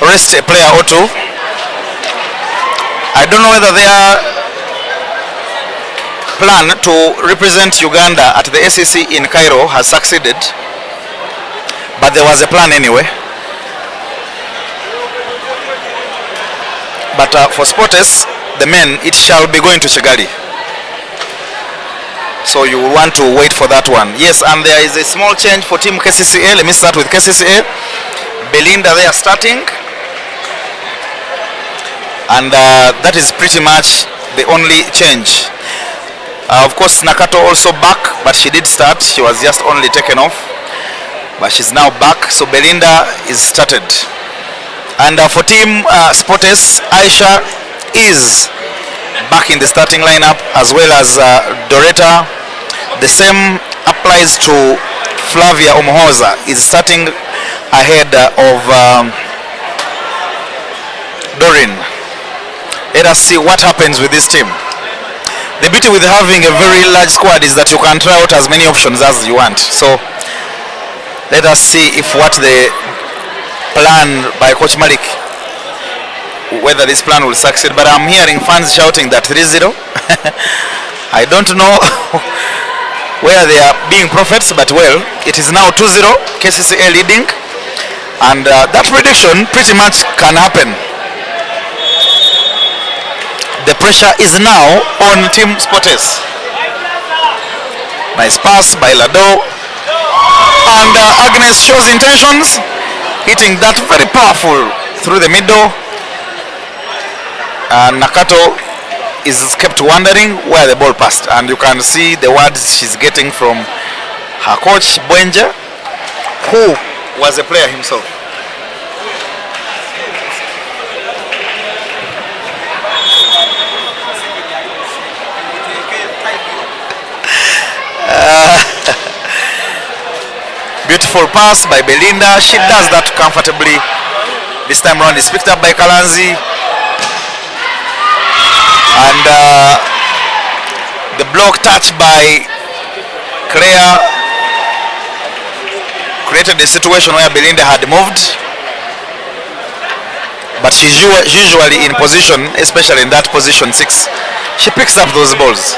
rest a player or two. I don't know whether their plan to represent Uganda at the ACC in Cairo has succeeded, but there was a plan anyway. But for Sportes, the men, it shall be going to Kigali. So you want to wait for that one. Yes, and there is a small change for Team Kcca. Let me start with Kcca. Belinda, they are starting. And that is pretty much the only change. Of course, Nakato also back, but she did start. She was just only taken off. But she's now back. So Belinda is started. And for Team Sportes, Aisha is back in the starting lineup, as well as Doretta. The same applies to Flavia Omhoza, is starting ahead of Doreen. Let us see what happens with this team. The beauty with having a very large squad is that you can try out as many options as you want. So let us see if what the plan by Coach Malik, whether this plan will succeed. But I'm hearing fans shouting that 3-0. I don't know where they are being prophets, but well, it is now 2-0, Kcca leading, and that prediction pretty much can happen. The pressure is now on Team Sportes. Nice pass by Lado, and Agnes shows intentions, hitting that very powerful through the middle. Nakato is kept wondering where the ball passed, and you can see the words she's getting from her coach Bwenje, who was a player himself. beautiful pass by Belinda. She does that comfortably. This time round is picked up by Kalanzi. And the block touch by Claire created a situation where Belinda had moved. But she's usually in position, especially in that position 6. She picks up those balls.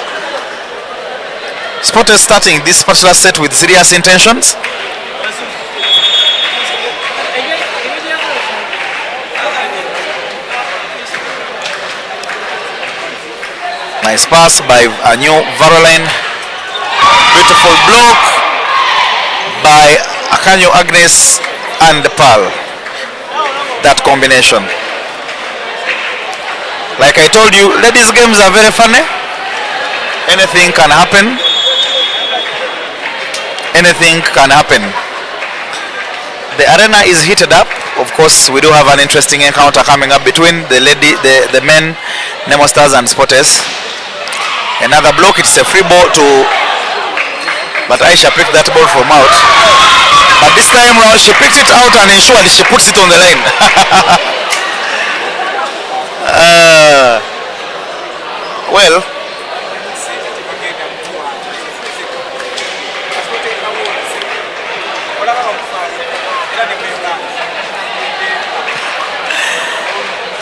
Sport is starting this particular set with serious intentions. Nice pass by a new Varoline. Beautiful block by Akanyo Agnes and Pearl. That combination. Like I told you, ladies games are very funny. Anything can happen. Anything can happen. The arena is heated up. Of course, we do have an interesting encounter coming up between the men, Nemo Stars and Sporters. Another block, it's a free ball to, but Aisha picked that ball from out. But this time round, she picked it out and ensured she puts it on the line. Well,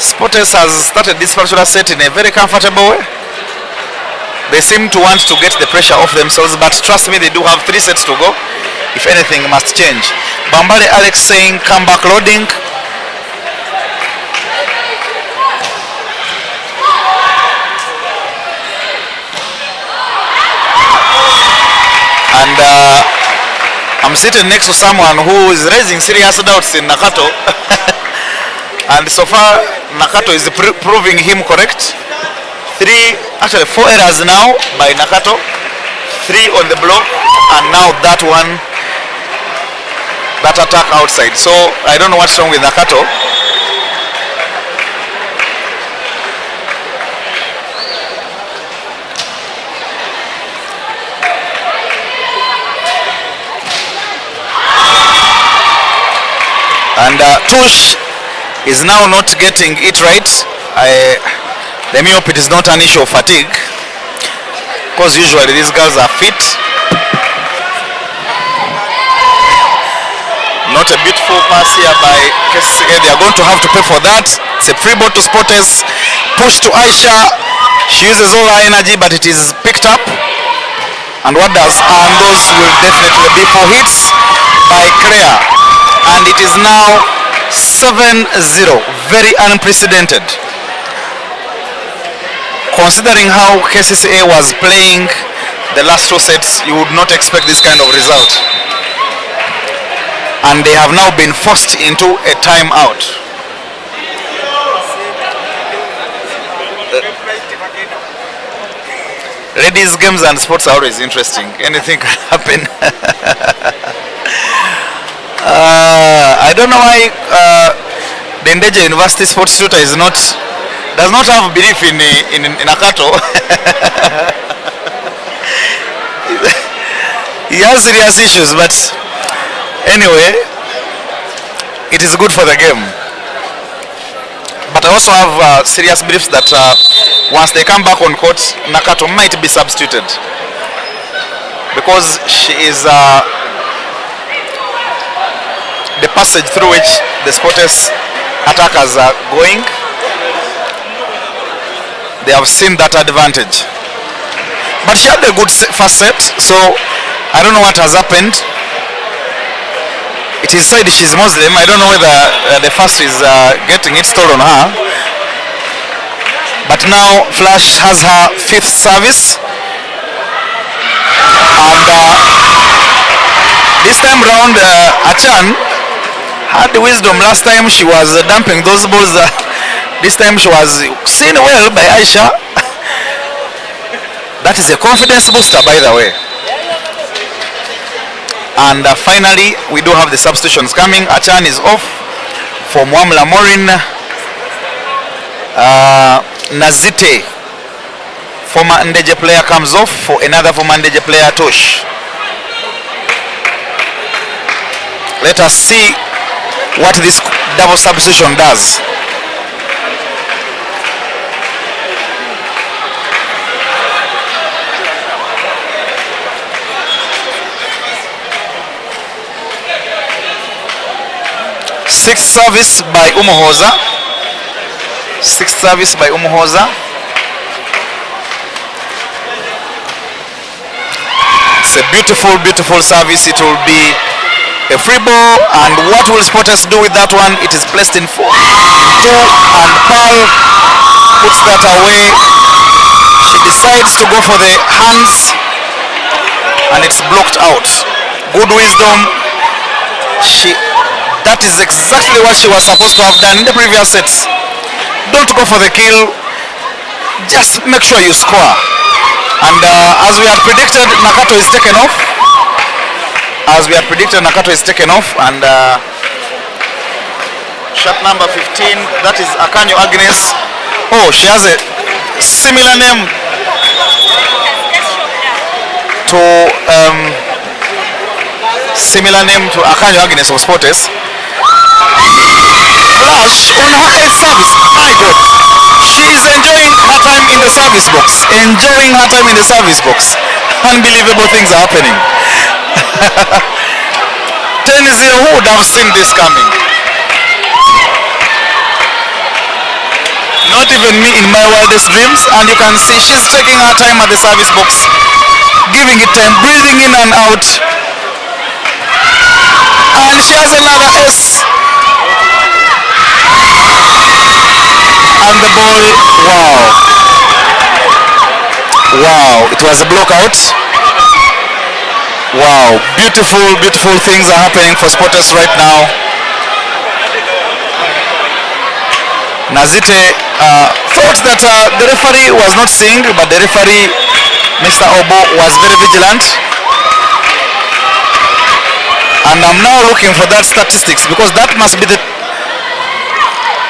Sporters has started this particular set in a very comfortable way. They seem to want to get the pressure off themselves, but trust me, they do have 3 sets to go. If anything must change. Bambale Alex saying come back loading. And I'm sitting next to someone who is raising serious doubts in Nakato. And so far Nakato is proving him correct. 4 errors now by Nakato. 3 on the block, and now that one, that attack outside. So I don't know what's wrong with Nakato. And Tush is now not getting it right. Let me hope it is not an issue of fatigue, because usually these girls are fit. Not a beautiful pass here by Kcca. They are going to have to pay for that. It's a free ball to Sporters. Push to Aisha. She uses all her energy, but it is picked up. And what does? And those will definitely be 4 hits by Claire. And it is now 7-0. Very unprecedented. Considering how Kcca was playing the last 2 sets, you would not expect this kind of result. And they have now been forced into a timeout. Ladies games and sports are always interesting. Anything can happen. I don't know why the Ndeje University sports tutor does not have belief in Nakato. He has serious issues, but anyway, it is good for the game. But I also have serious beliefs that once they come back on court, Nakato might be substituted, because she is the passage through which the Sporters attackers are going. They have seen that advantage. But she had a good first set, so I don't know what has happened. It is said she's Muslim. I don't know whether the fast is getting its toll on her. But now Flash has her 5th service. And this time round, Achan had the wisdom. Last time she was dumping those balls. This time she was seen well by Aisha. That is a confidence booster, by the way. And finally, we do have the substitutions coming. Achan is off for Mwamla Morin. Nazite, former Ndeje player, comes off for another former Ndeje player, Tosh. Let us see what this double substitution does. Sixth service by Umuhoza. Sixth service by Umuhoza. It's a beautiful, beautiful service. It will be a free ball, and what will Sporters do with that one? It is placed in 4-2, and Pearl puts that away. She decides to go for the hands, and it's blocked out. Good wisdom. That is exactly what she was supposed to have done in the previous sets. Don't go for the kill, just make sure you score. And as we had predicted, Nakato is taken off. And shot number 15, that is Akanyo Agnes. Oh, she has a similar name to Akanyo Agnes of Sporters. Flash on her 8th service. My God, she is enjoying her time in the service box. Unbelievable things are happening. 10-0. Who would have seen this coming? Not even me in my wildest dreams. And you can see she's taking her time at the service box, giving it time, breathing in and out. And she has another S. And the ball, wow, it was a block out. Wow, beautiful, beautiful things are happening for Sporters right now. Nazite thought that the referee was not seeing, but the referee, Mr. Obo, was very vigilant. And I'm now looking for that statistics, because that must be the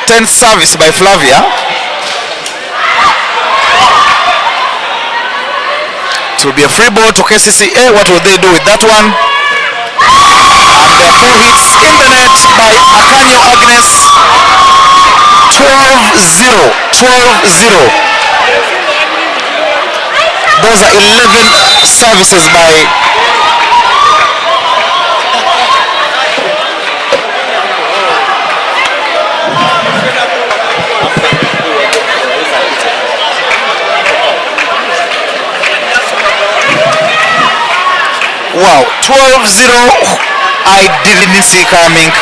10th service by Flavia. It will be a free ball to KCCA. What will they do with that one? And there are 2 hits in the net by Akanyo Agnes. 12-0. Those are 11 services by wow, 12-0. I didn't see coming.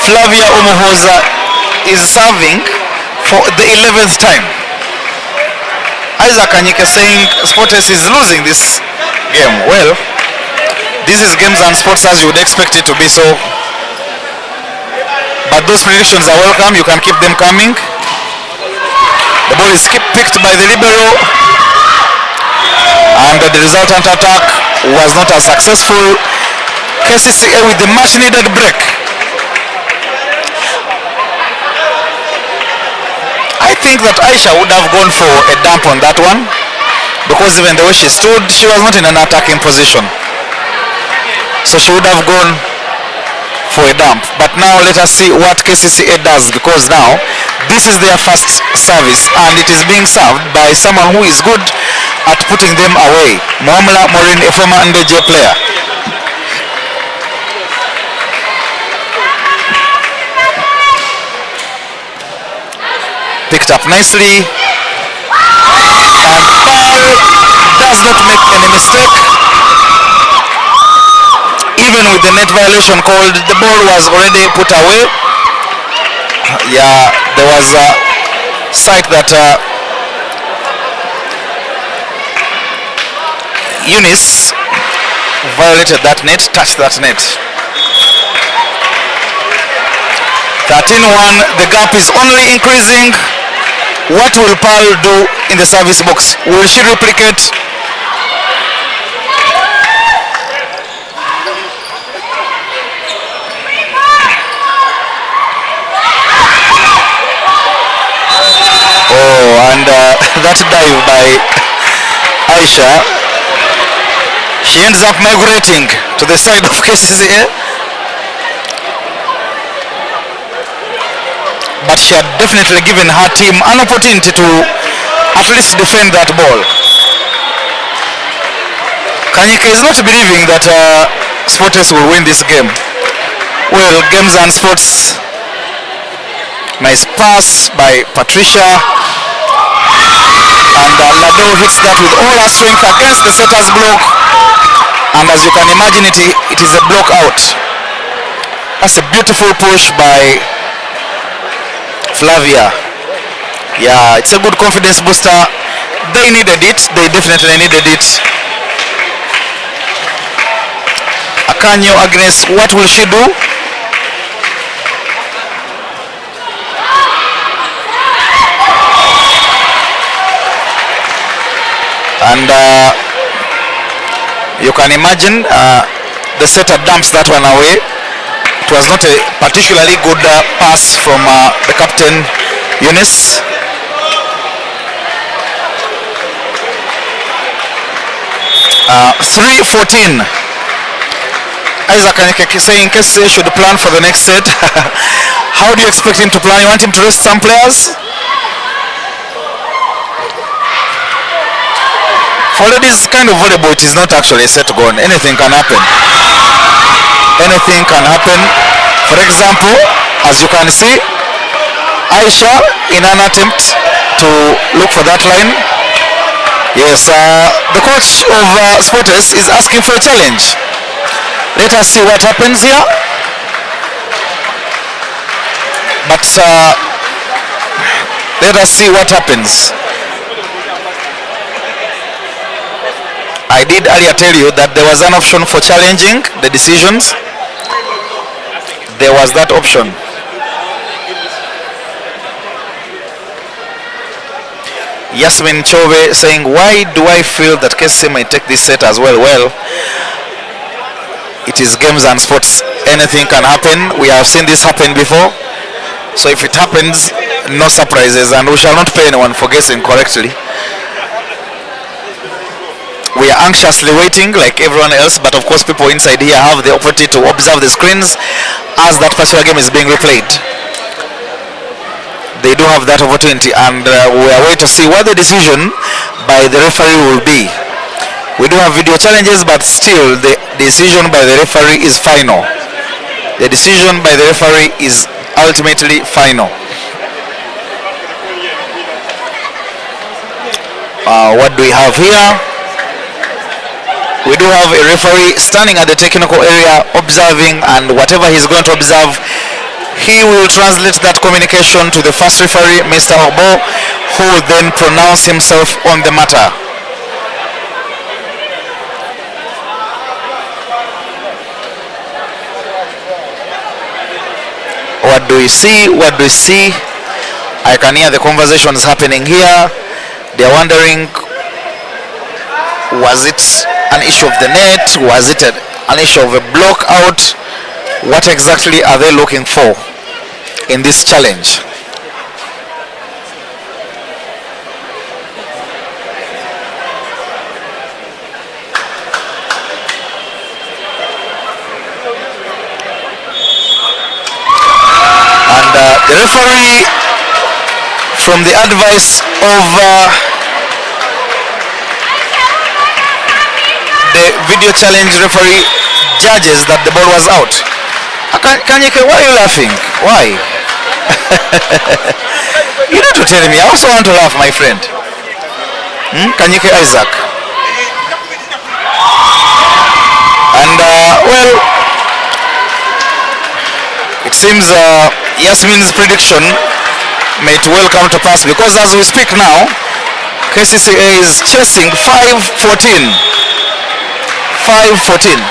Flavia Umuhoza is serving for the 11th time. Isaac Anyike saying Sporters is losing this game. Well, this is games and sports as you would expect it to be so. But those predictions are welcome. You can keep them coming. The ball is picked by the libero, and the resultant attack was not as successful. KCCA with the much needed break. I think that Aisha would have gone for a dump on that one, because even the way she stood, she was not in an attacking position. So she would have gone for a dump. But now let us see what KCCA does, because now this is their first service, and it is being served by someone who is good at putting them away. Mwamla Morin, a former NDJ player. Picked up nicely, and Pearl does not make any mistake. Even with the net violation called, the ball was already put away. Yeah, there was a sight that Eunice violated that net, touched that net. 13-1, the gap is only increasing. What will Pearl do in the service box? Will she replicate? Oh, and that dive by Aisha, she ends up migrating to the side of KCCA, but she had definitely given her team an opportunity to at least defend that ball. Kcca is not believing that Sports will win this game. Well, games and sports. Nice pass by Patricia, and Lado hits that with all her strength against the setter's block, and as you can imagine, it is a block out. That's a beautiful push by Flavia. Yeah, it's a good confidence booster. They needed it. They definitely needed it. Akanyo Agnes, what will she do? And you can imagine the setter dumps that one away. It was not a particularly good pass from the captain, Eunice. Uh, 3-14. Isaac Kcca saying Kcca should plan for the next set. How do you expect him to plan? You want him to rest some players? For ladies kind of volleyball, it is not actually a set gone. Anything can happen. Anything can happen. For example, as you can see, Aisha in an attempt to look for that line. Yes, the coach of Sports is asking for a challenge. Let us see what happens here. But let us see what happens. I did earlier tell you that there was an option for challenging the decisions. There was that option. Yasmin Chove saying, why do I feel that Kcca might take this set as well? Well, it is games and sports. Anything can happen. We have seen this happen before. So if it happens, no surprises, and we shall not pay anyone for guessing correctly. We are anxiously waiting like everyone else, but of course people inside here have the opportunity to observe the screens as that particular game is being replayed. They do have that opportunity, and we are waiting to see what the decision by the referee will be. We do have video challenges, but still the decision by the referee is final. The decision by the referee is ultimately final. What do we have here? We do have a referee standing at the technical area observing, and whatever he's going to observe, he will translate that communication to the first referee, Mr. Obo, who will then pronounce himself on the matter. What do we see? What do we see? I can hear the conversations happening here. They're wondering, was it an issue of the net? Was it an issue of a block out? What exactly are they looking for in this challenge? And the referee, from the advice of the video challenge referee, judges that the ball was out. Kcca, why are you laughing? Why? You need to tell me. I also want to laugh, my friend. Kcca Isaac. And well, it seems Yasmin's prediction may well come to pass, because as we speak now, Kcca is chasing 5-14. 5-14.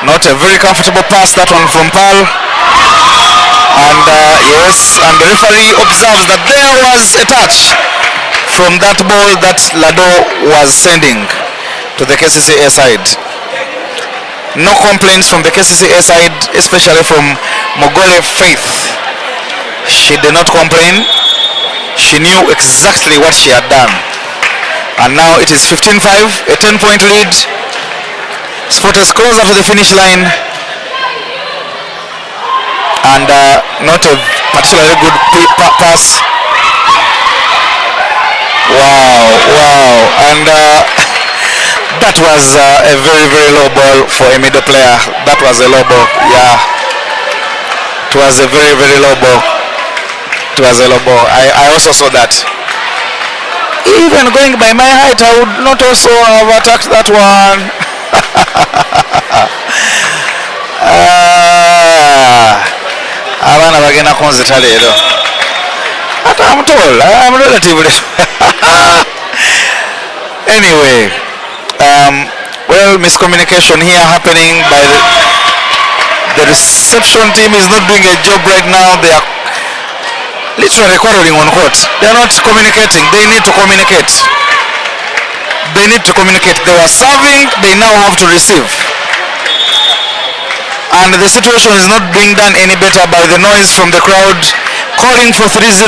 Not a very comfortable pass, that one from Pal. And yes, and the referee observes that there was a touch from that ball that Lado was sending to the Kcca side. No complaints from the Kcca side, especially from Mogole Faith. She did not complain. She knew exactly what she had done. And now it is 15-5, a 10-point lead. Sport is closer to the finish line. And not a particularly good pass. Wow. And that was a very, very low ball for a middle player. That was a low ball, yeah. It was a very, very low ball. It was a low ball. I also saw that. Even going by my height, I would not also have attacked that one. Abana bagenda kunzita leero. I'm tall. I'm relatively. Anyway, well, miscommunication here happening by the reception team is not doing a job right now. They are literally quarreling on court. They are not communicating. They need to communicate. They need to communicate. They were serving. They now have to receive. And the situation is not being done any better by the noise from the crowd calling for 3-0.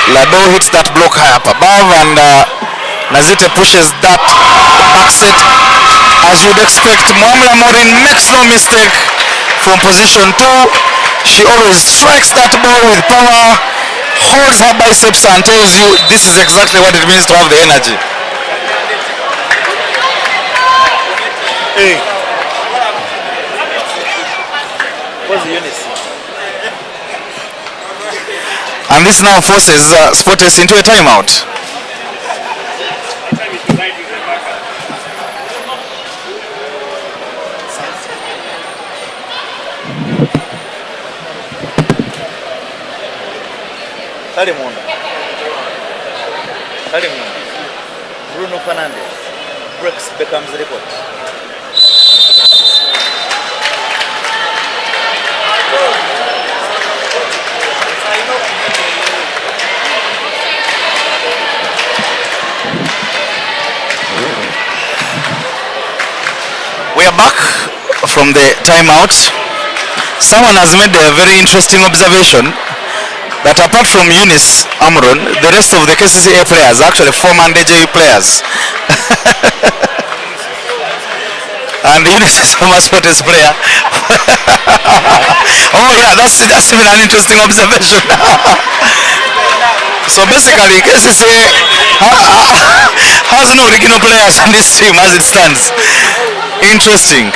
Lado hits that block high up above, and Nazite pushes that back set as you'd expect. Muamla Morin makes no mistake from position 2. She always strikes that ball with power, holds her biceps and tells you this is exactly what it means to have the energy. Hey. What's the unit? And this now forces Sportes into a timeout. Bruno Fernandes breaks Beckham's record. We are back from the timeout. Someone has made a very interesting observation that apart from Eunice Amron, the rest of the Kcca players are actually former DJU players. And Eunice is a former Sports player. Oh yeah, that's even an interesting observation. So basically, Kcca has no original players on this team as it stands. Interesting.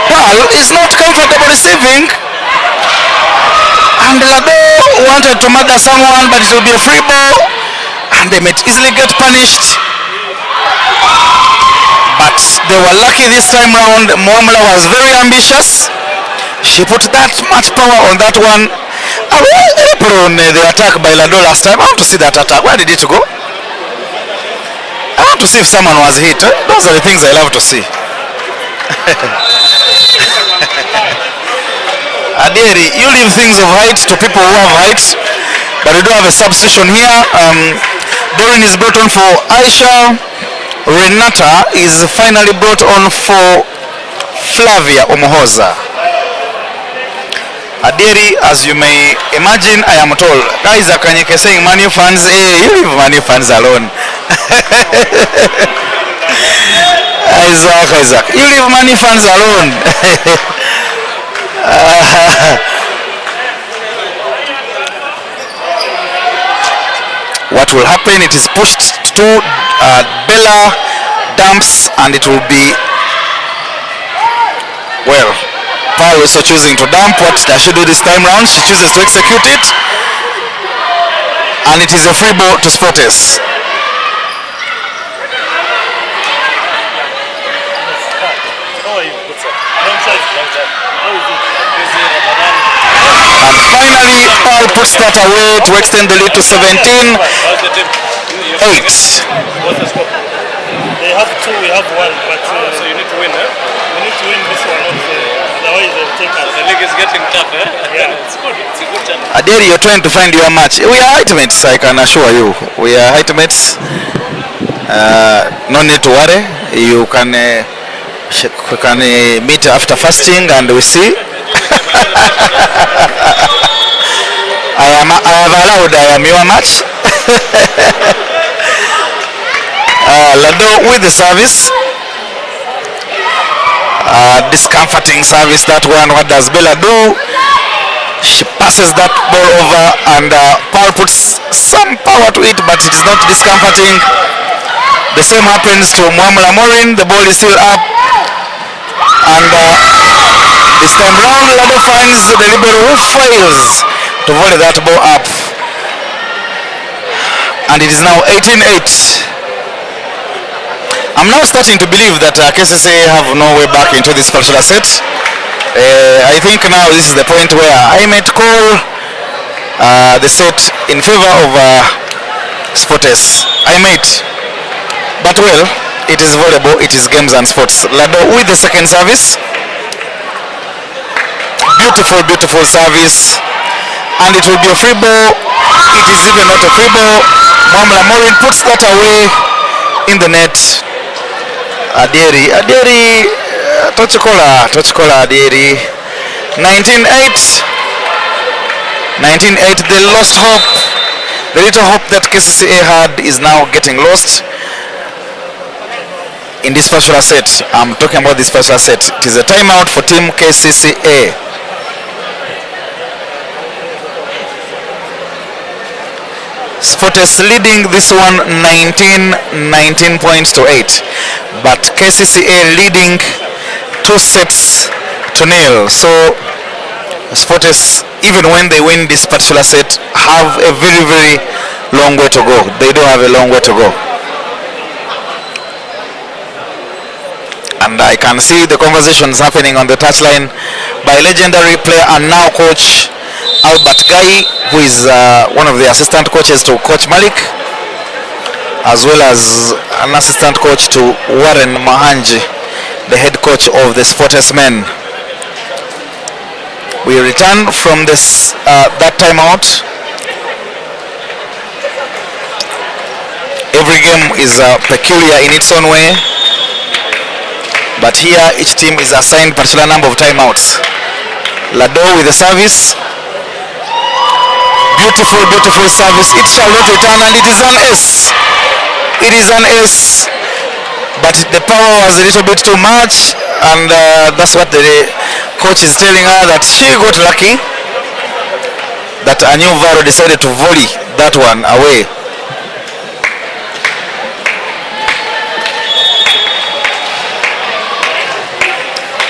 Well, it's not comfortable receiving. And Lado wanted to murder someone, but it will be a free ball. And they might easily get punished. But they were lucky this time round. Muamla was very ambitious. She put that much power on that one. On the attack by Lado last time. I want to see that attack. Where did it go? I want to see if someone was hit. Those are the things I love to see. Aderi, you leave things of height to people who have height, but we do have a substitution here. Doreen is brought on for Aisha. Renata is finally brought on for Flavia Omohoza. Aderi, as you may imagine, I am told. Guys are Kcca saying Manu fans, hey, you leave Manu fans alone. Isaac, you leave Manu fans alone. What will happen? It is pushed to Bella, dumps, and it will be, well, Paul also choosing to dump. What does she do this time round? She chooses to execute it, and it is a free ball to Sportes. And finally, Paul puts that away to extend the lead to 17-8. They have two, we have one, but so you need to win, eh? We need to win this one also, otherwise they'll take us. The league is getting tough, eh? Yeah. It's good, it's a good challenge. Adele, you're trying to find your match. We are height mates, I can assure you. We are height mates. No need to worry. You can meet after fasting and we see. I have allowed. I am your match. Lado with the service. Discomforting service that one. What does Bella do? She passes that ball over and Paul puts some power to it, but it is not discomforting. The same happens to Mwamula Morin. The ball is still up, and this time round Lado finds the libero who fails to volley that ball up, and it is now 18-8. I'm now starting to believe that Kcca have no way back into this particular set. I think now this is the point where I might call the set in favor of Sports. I might. But well, it is volleyball, it is games and sports. Lado with the second service. Beautiful, beautiful service. And it will be a free ball. It is even not a free ball. Mwamula Morin puts that away in the net. Adieri, Tochikola Adieri. 19-8. 19-8, they lost hope. The little hope that Kcca had is now getting lost in this particular set. I'm talking about this particular set. It is a timeout for team Kcca. Sports leading this one 19 points to 8, but Kcca leading 2 sets to 0. So Sports, even when they win this particular set, have a very, very long way to go. They do have a long way to go. And I can see the conversations happening on the touchline by legendary player and now coach Albert Guy, who is one of the assistant coaches to Coach Malik, as well as an assistant coach to Warren Mahanji, the head coach of the Sports men. We return from this that timeout. Every game is peculiar in its own way, but here each team is assigned a particular number of timeouts. Lado with the service. Beautiful, beautiful service. It shall not return, and it is an ace. It is an ace, but the power was a little bit too much, and that's what the coach is telling her, that she got lucky that a new Varo decided to volley that one away.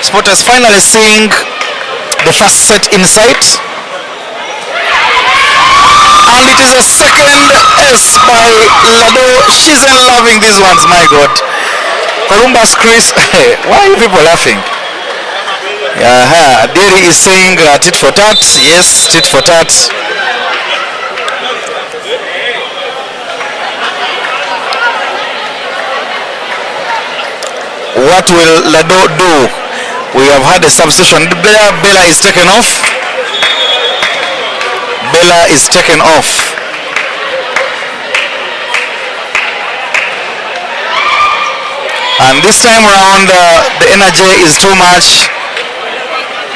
Sport is finally seeing the first set in sight, and it is a second ace by Lado. She's loving these ones, my God. Columbus Chris, why are you people laughing? Derry is saying tit for tat. Yes, tit for tat. What will Lado do? We have had a substitution. Bella is taken off. Bella is taken off. And this time round, the energy is too much.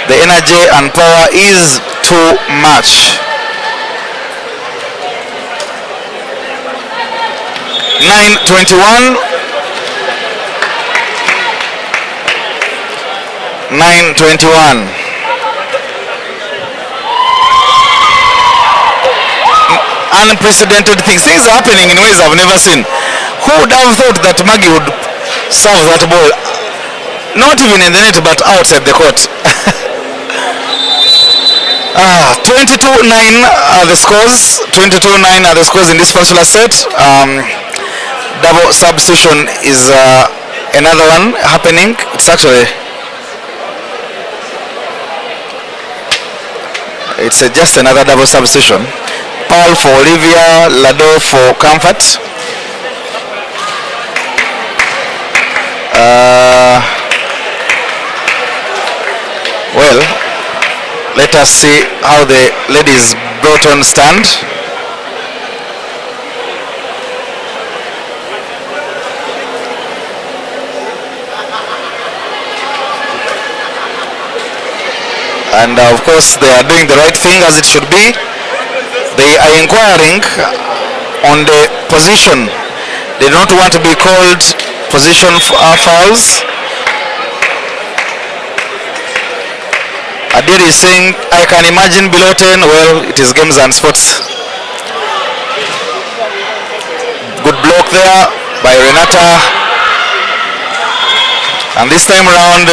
The energy and power is too much. 9:21. 9:21. Unprecedented things. Things are happening in ways I've never seen. Who would have thought that Maggie would serve that ball? Not even in the net, but outside the court. 22-9 are the scores. 22-9 are the scores in this particular set. Double substitution is another one happening. It's actually just another double substitution. Paul for Olivia, Lado for Comfort. Well, let us see how the ladies brought on stand. and of course they are doing the right thing as it should be. They are inquiring on the position. They don't want to be called position fouls. Adiri is saying, I can imagine below 10. Well, it is games and sports. Good block there by Renata. And this time around,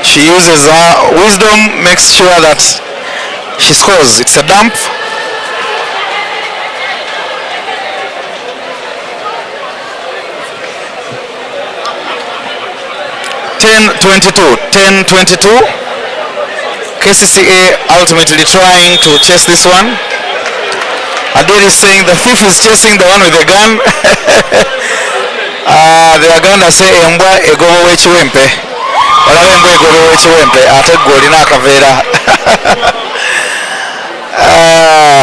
she uses her wisdom, makes sure that she scores. It's a dump. 10-22. Kcca ultimately trying to chase this one. Adiri is saying the thief is chasing the one with the gun. The Waganda say embwa egoba w'ekiwempe. Olaba embwa egoba w'ekiwempe ate gwe olina akaveera.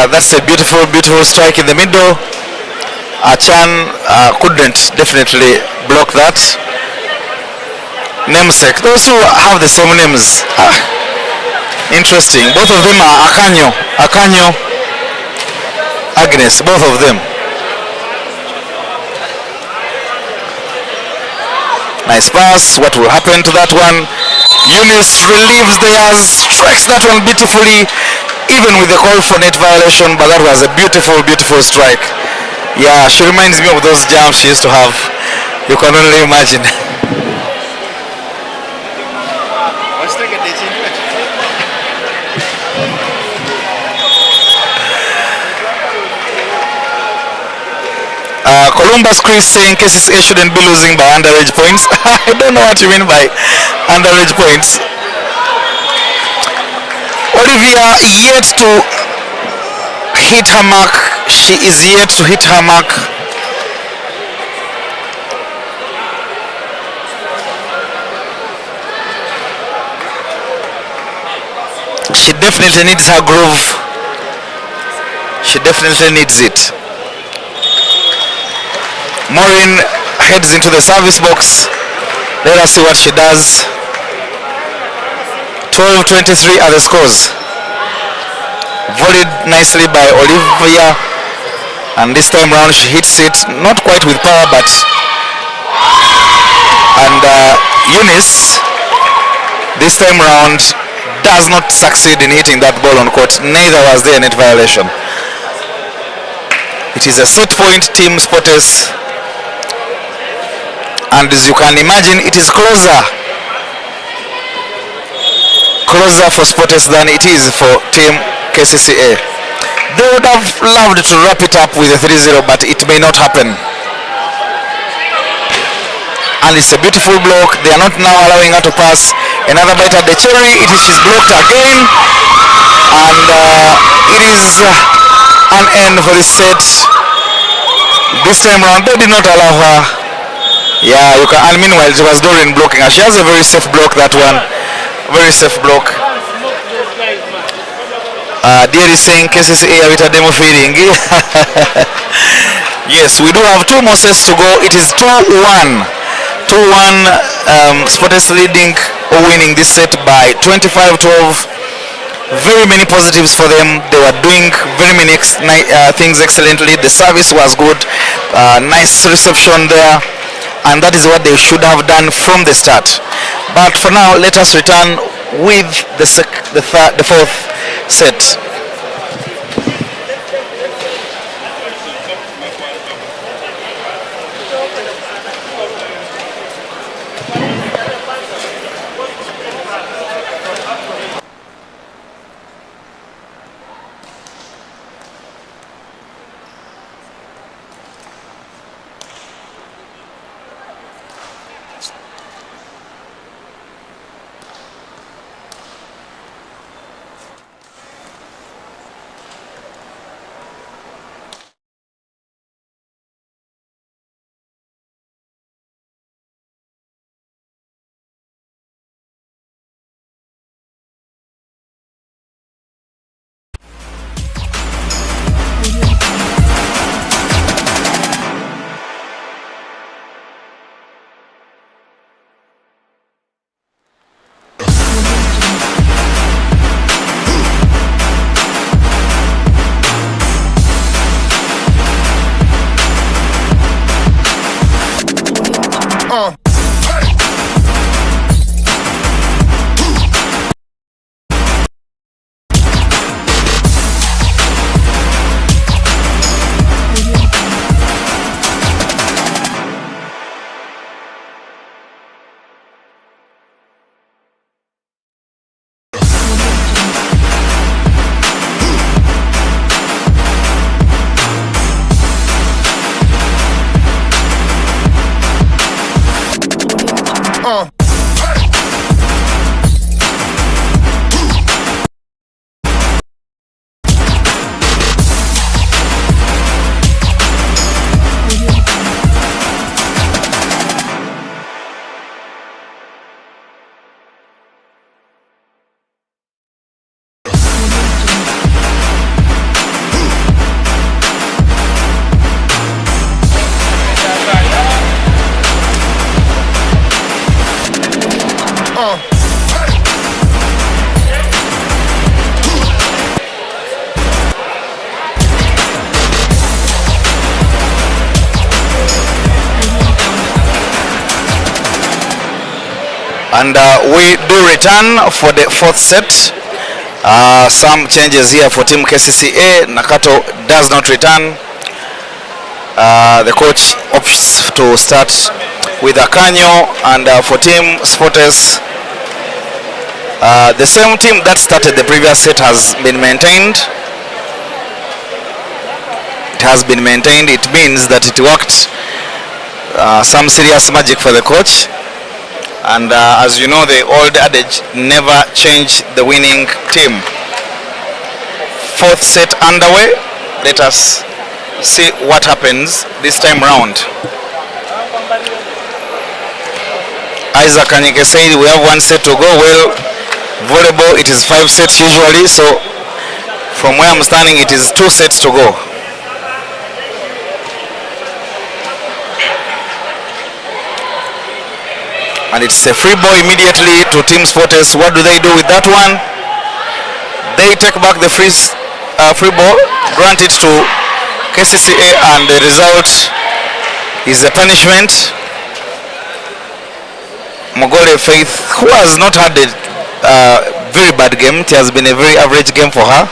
That's a beautiful strike in the middle. Achan couldn't definitely block that. Namesake. Those who have the same names. Interesting. Both of them are Akanyo, Agnes, both of them. Nice pass. What will happen to that one? Eunice relieves theirs, strikes that one beautifully, even with the call for net violation, but that was a beautiful strike. Yeah, she reminds me of those jumps she used to have. You can only imagine. Columbus Chris saying Kcca shouldn't be losing by underage points. I don't know what you mean by underage points. Olivia yet to hit her mark. She is yet to hit her mark. She definitely needs her groove. She definitely needs it. Maureen heads into the service box. Let us see what she does. 12-23 are the scores. Volleyed nicely by Olivia, and this time round she hits it, not quite with power, but Eunice this time round does not succeed in hitting that ball on court. Neither was there a net violation. It is a set point, Team Sportes. And as you can imagine, it is closer for Sportes than it is for Team Kcca. They would have loved to wrap it up with a 3-0, but it may not happen. And it's a beautiful block. They are not now allowing her to pass. Another bite at the cherry. She's blocked again, and it is an end for this set. This time round, they did not allow her. Yeah, you can. And meanwhile, it was Doreen blocking her. She has a very safe block, that one. Very safe block. Dear is saying Kcca with a demo feeding. Yes, we do have two more sets to go. It is 2-1. 2-1. Sportes leading or winning this set by 25-12. Very many positives for them. They were doing very many things excellently. The service was good. Nice reception there. And that is what they should have done from the start. But for now, let us return with the fourth set. And we do return for the fourth set. Some changes here for team KCCA. Nakato does not return. The coach opts to start with Akanyo, and for team Sportes, the same team that started the previous set has been maintained. It has been maintained. It means that it worked some serious magic for the coach. And as you know, the old adage, never change the winning team. Fourth set underway. Let us see what happens this time round. Isaac Kanyike said we have one set to go. Well, volleyball, it is 5 sets usually, so from where I'm standing, it is 2 sets to go. And it's a free ball immediately to Team Sportes. What do they do with that one? They take back the free ball, grant it to KCCA, and the result is a punishment. Mogole Faith, who has not had a very bad game, it has been a very average game for her,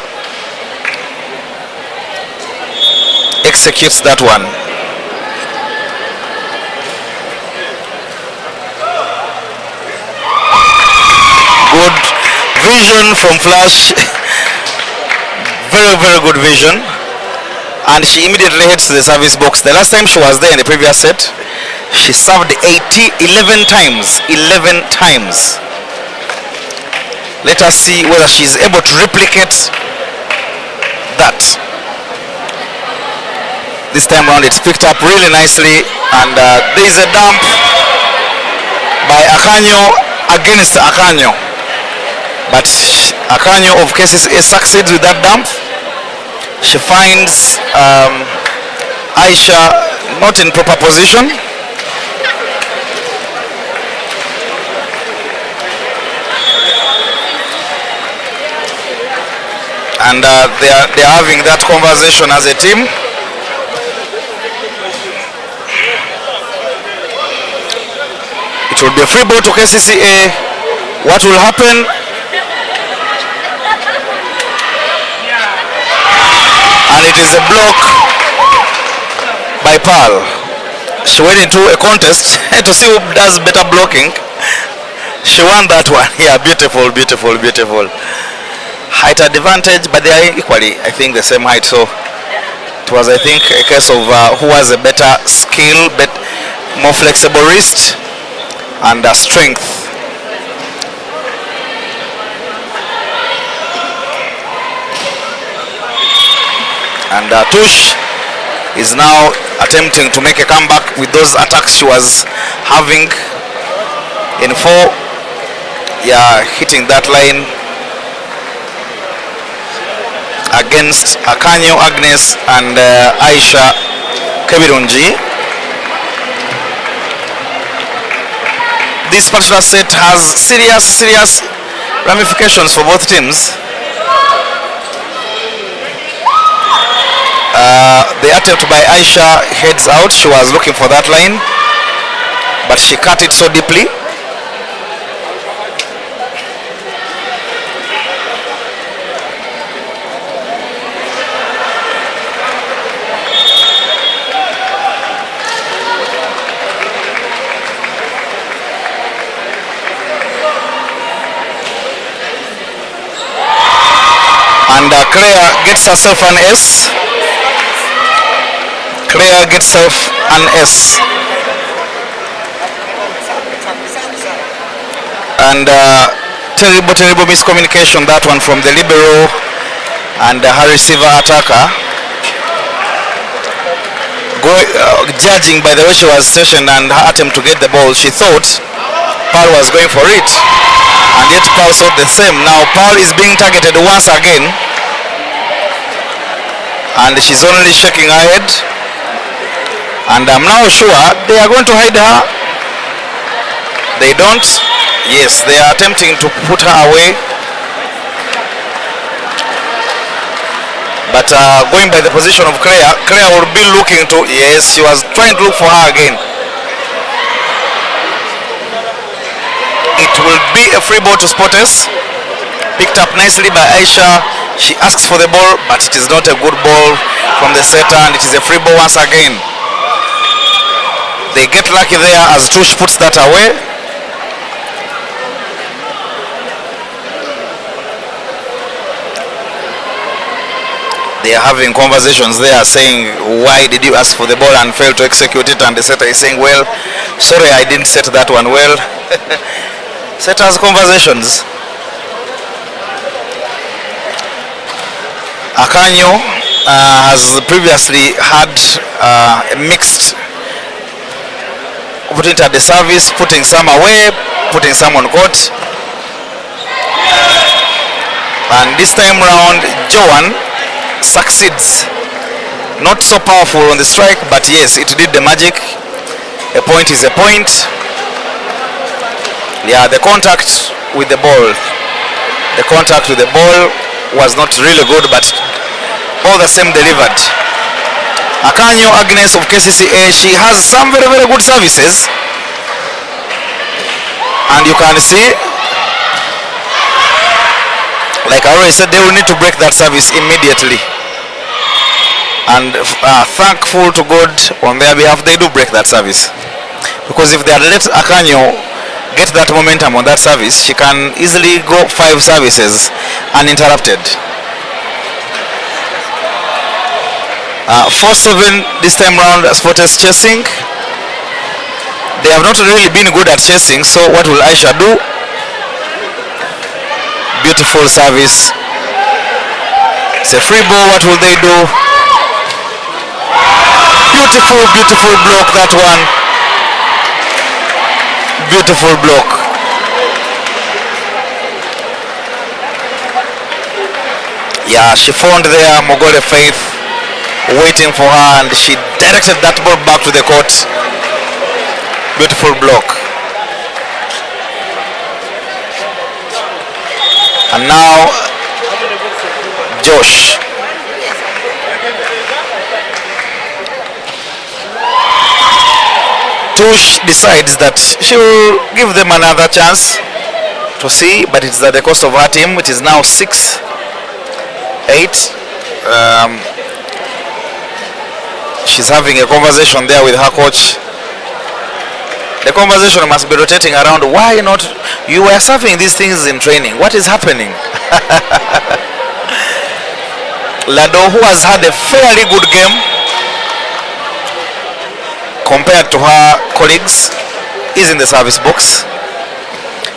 executes that one. Good vision from Flash. Very good vision, and she immediately heads to the service box. The last time she was there in the previous set, she served 11 times. Let us see whether she's able to replicate that. This time around it's picked up really nicely, and there is a dump by Akanyo against Akanyo. But Akanyo of KCCA succeeds with that dump. She finds Aisha not in proper position. And they are having that conversation as a team. It will be a free ball to KCCA. What will happen? And it is a block by Pearl. She went into a contest to see who does better blocking. She won that one. Yeah, beautiful. Height advantage, but they are equally, I think, the same height. So it was, I think, a case of who has a better skill, more flexible wrist, and strength. And Tush is now attempting to make a comeback with those attacks she was having in 4. Yeah, hitting that line against Akanyo Agnes and Aisha Kebirunji. This particular set has serious ramifications for both teams. The attempt by Aisha heads out. She was looking for that line. but she cut it so deeply. And Claire gets herself an S. Claire gets herself an S. And terrible miscommunication, that one, from the libero and her receiver attacker. Judging by the way she was stationed and her attempt to get the ball, she thought Paul was going for it, and yet Paul saw the same. Now Paul is being targeted once again, and she's only shaking her head, and I'm now sure they are going to hide her. They don't. Yes, they are attempting to put her away, but going by the position of Claire will be looking to, yes, she was trying to look for her again. It will be a free ball to Sporters, picked up nicely by Aisha. She asks for the ball, but it is not a good ball from the setter, and it is a free ball once again. They get lucky there as Tush puts that away. They are having conversations there, saying, why did you ask for the ball and fail to execute it? And the setter is saying, well, sorry, I didn't set that one well. Setters conversations. Akanyo has previously had a mixed opportunity at the service, putting some away, putting some on court. And this time round, Joan succeeds. Not so powerful on the strike, but yes, it did the magic. A point is a point. Yeah, the contact with the ball was not really good, but all the same delivered. Akanyo Agnes of KCCA, she has some very good services, and you can see, like I already said, they will need to break that service immediately, and thankful to God on their behalf, they do break that service, because if they had let Akanyo get that momentum on that service, she can easily go 5 services uninterrupted. 4-7 this time round. Sporters chasing. They have not really been good at chasing, so what will Aisha do? Beautiful service. It's a free ball. What will they do? Beautiful block, that one. Beautiful block. Yeah, she found there Mogole Faith waiting for her, and she directed that ball back to the court. Beautiful block. And now Josh. Tush decides that she will give them another chance to see, but it's at the cost of her team. It is now 6-8. She's having a conversation there with her coach. The conversation must be rotating around, why not? You were serving these things in training. What is happening? Lado, who has had a fairly good game compared to her colleagues, is in the service box.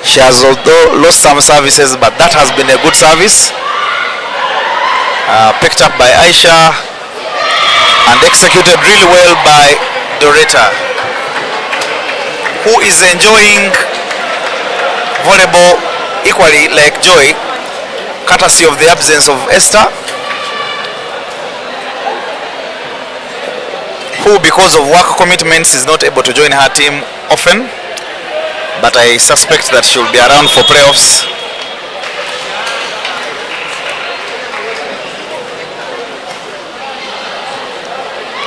She has although lost some services, but that has been a good service. Picked up by Aisha and executed really well by Doretta, who is enjoying volleyball equally like Joy, courtesy of the absence of Esther, who because of work commitments is not able to join her team often, but I suspect that she will be around for playoffs.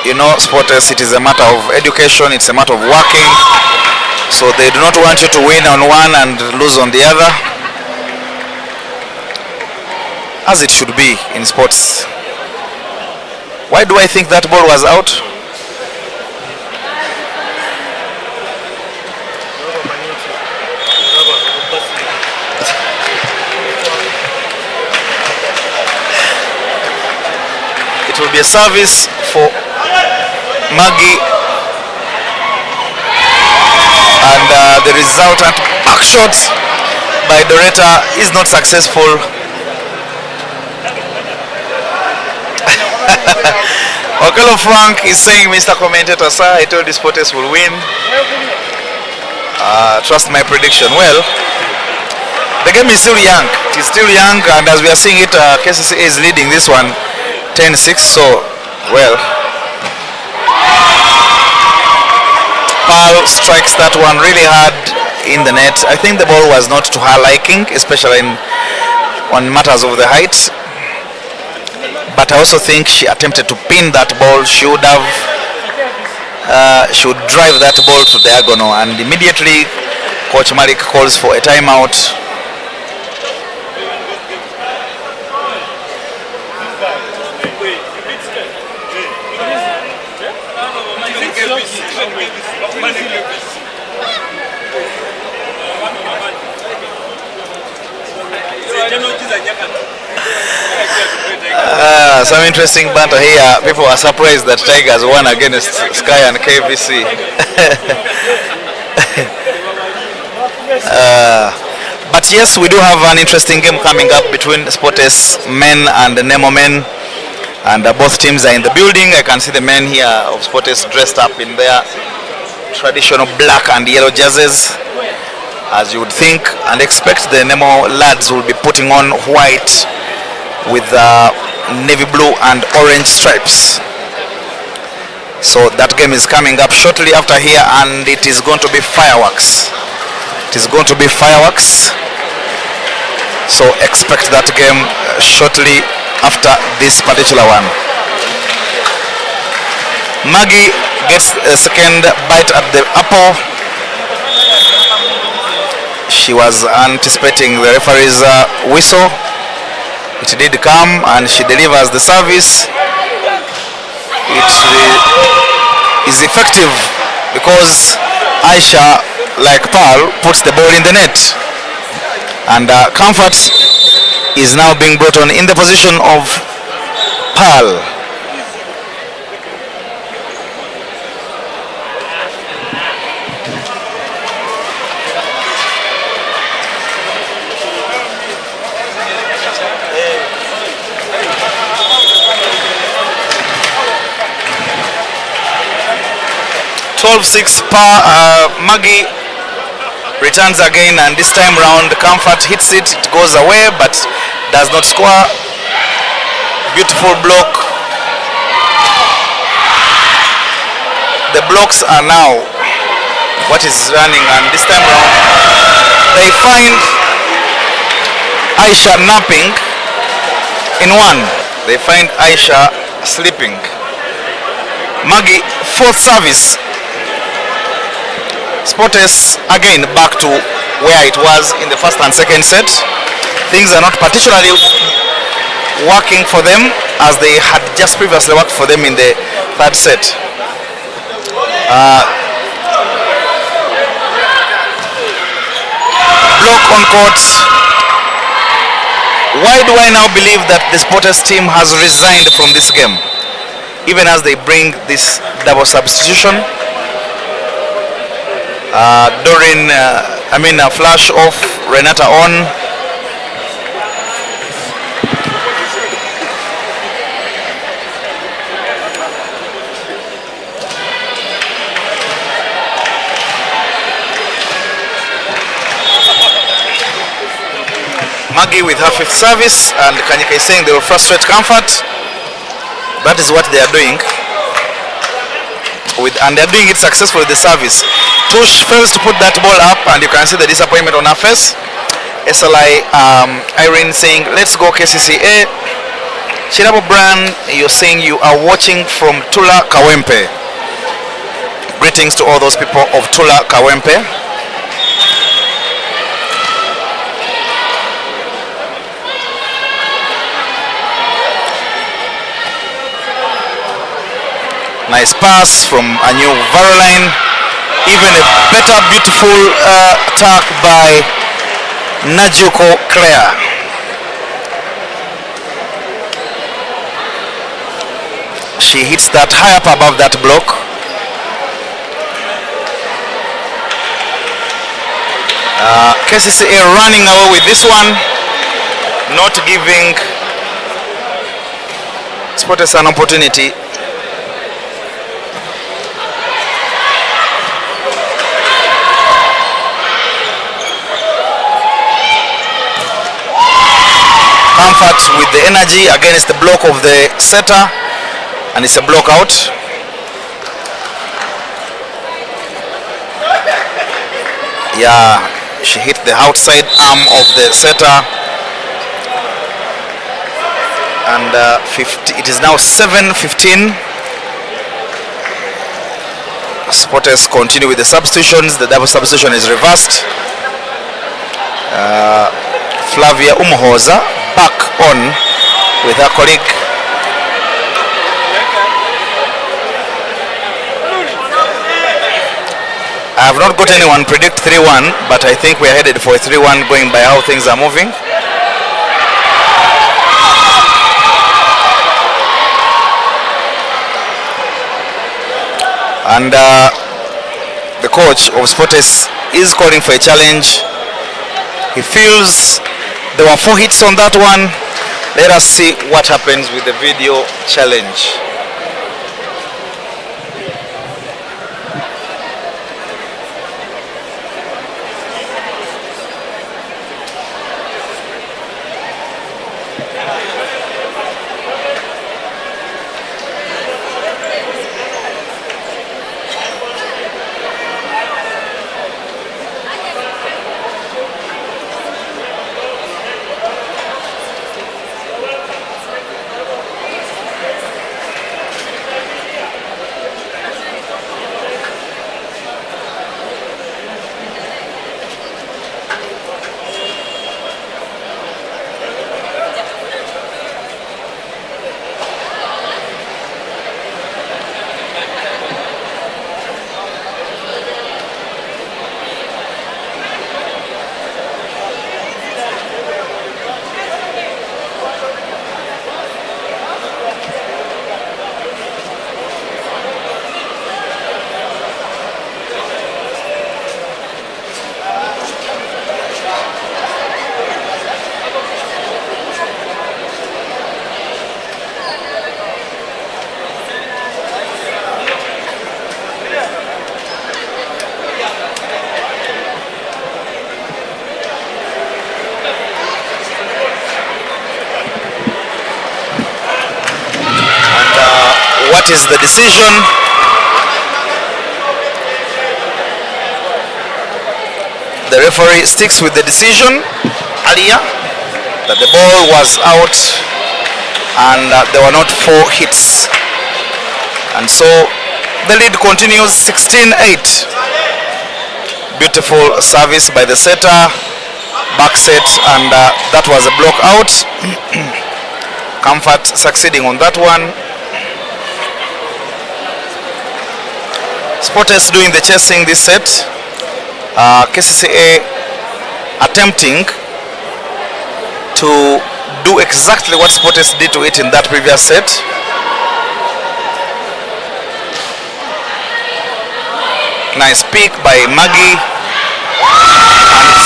You know, sporters, it is a matter of education, it's a matter of working. So they do not want you to win on one and lose on the other, as it should be in sports. Why do I think that ball was out? It will be a service for Maggie, and the resultant back shot by Doretta is not successful. Okelo Frank is saying, Mr. Commentator, sir, I told you Sportes will win. Trust my prediction. Well, the game is still young. It is still young, and as we are seeing it, Kcca is leading this one 10-6. So, well, Pearl strikes that one really hard in the net. I think the ball was not to her liking, especially on matters of the height. But I also think she attempted to pin that ball. She would have, she would drive that ball to diagonal, and immediately Coach Malik calls for a timeout. Some interesting banter here. People are surprised that Tigers won against Sky and KVC. But yes, we do have an interesting game coming up between Sportes men and Nemo men, and both teams are in the building. I can see the men here of Sportes dressed up in their traditional black and yellow jerseys, as you would think and expect. The Nemo lads will be putting on white with navy blue and orange stripes. So that game is coming up shortly after here, and it is going to be fireworks. It is going to be fireworks. So expect that game shortly after this particular one. Maggie gets a second bite at the apple. She was anticipating the referee's whistle. It did come, and she delivers the service. It is effective because Aisha, like Pearl, puts the ball in the net. And Comfort is now being brought on in the position of Pearl. Maggie returns again, and this time round Comfort hits it. It goes away but does not score. Beautiful block. The blocks are now what is running, and this time round they find Aisha napping in one. They find Aisha sleeping. Maggie, fourth service. Sportes again back to where it was in the first and second set. Things are not particularly working for them as they had just previously worked for them in the third set. Block on court. Why do I now believe that the Sportes team has resigned from this game, even as they bring this double substitution? A flash off, Renata on. Maggie with her fifth service, and Kcca is saying they will frustrate Comfort. That is what they are doing. And they're doing it successfully with the service. Tush fails to put that ball up, and you can see the disappointment on her face. SLI Irene saying, let's go Kcca. Chirabo Brand, you're saying you are watching from Tula Kawempe. Greetings to all those people of Tula Kawempe. Nice pass from a new Varoline. Even a better, beautiful attack by Najuko Claire. She hits that high up above that block. Kcca running away with this one, not giving Sporters an opportunity. Comfort with the energy against the block of the setter, and it's a block out. Yeah, she hit the outside arm of the setter, and it is now 7-15. Sporters continue with the substitutions. The double substitution is reversed. Flavia Umuhoza back on with her colleague. I have not got anyone predict 3-1, but I think we are headed for a 3-1 going by how things are moving. And the coach of Sporters is calling for a challenge. He feels there were 4 hits on that one. Let us see what happens with the video challenge. What is the decision? The referee sticks with the decision earlier that the ball was out and there were not 4 hits. And so the lead continues 16-8. Beautiful service by the setter, back set, and that was a block out. Comfort succeeding on that one. Sporters doing the chasing this set. Kcca attempting to do exactly what Sporters did to it in that previous set. Nice pick by Maggie,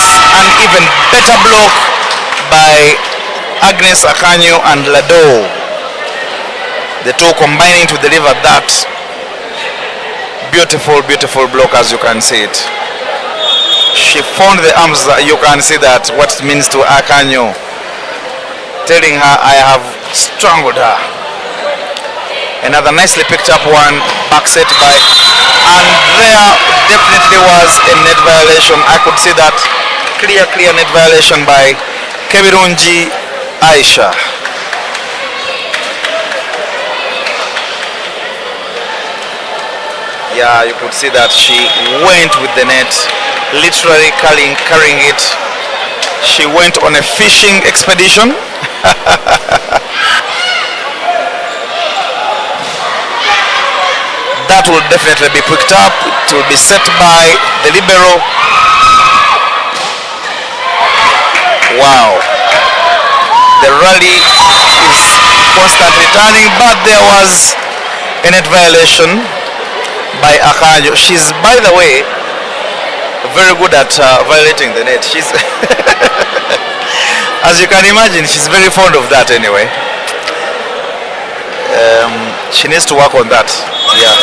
and an even better block by Agnes Akanyo and Lado. The two combining to deliver that beautiful, beautiful block, as you can see it. She found the arms, you can see that what it means to Akanyo, telling her, I have strangled her. Another nicely picked up one, back set by, and there definitely was a net violation. I could see that clear net violation by Kebirungi Aisha. Yeah, you could see that she went with the net, literally carrying it. She went on a fishing expedition. That will definitely be picked up. It will be set by the libero. Wow. The rally is constantly turning, but there was a net violation by Akanyo. She's, by the way, very good at violating the net. She's, as you can imagine, she's very fond of that anyway. She needs to work on that. Yeah.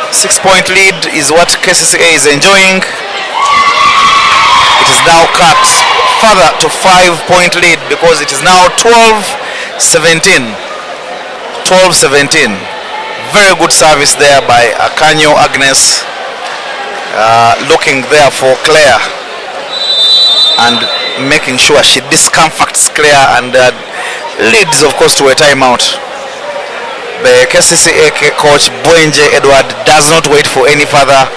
Six-point lead is what Kcca is enjoying. It is now cut further to 5-point lead because it is now 12-17. 12-17. Very good service there by Akanyo Agnes, looking there for Claire and making sure she discomforts Claire and leads, of course, to a timeout. The Kcca coach Boenje Edward does not wait for any further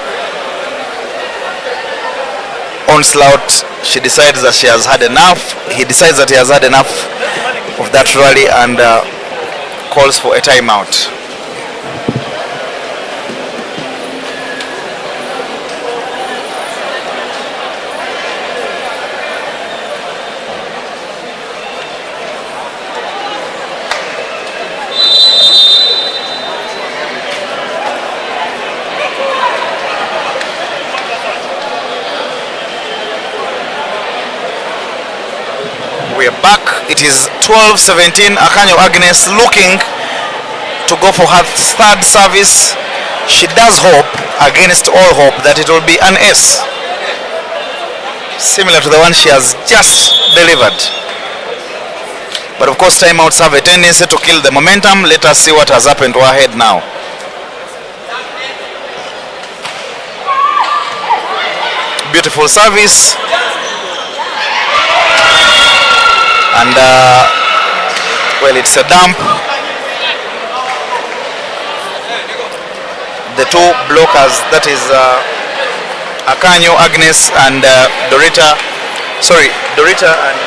onslaught. She decides that she has had enough. He decides that he has had enough of that rally and calls for a timeout. We are back. It is 12-17. Akanyo Agnes looking to go for her third service. She does hope, against all hope, that it will be an ace, similar to the one she has just delivered. But of course, timeouts have a tendency to kill the momentum. Let us see what has happened to her head now. Beautiful service. And well, it's a dump. The two blockers, that is Akanyo Agnes and Dorita and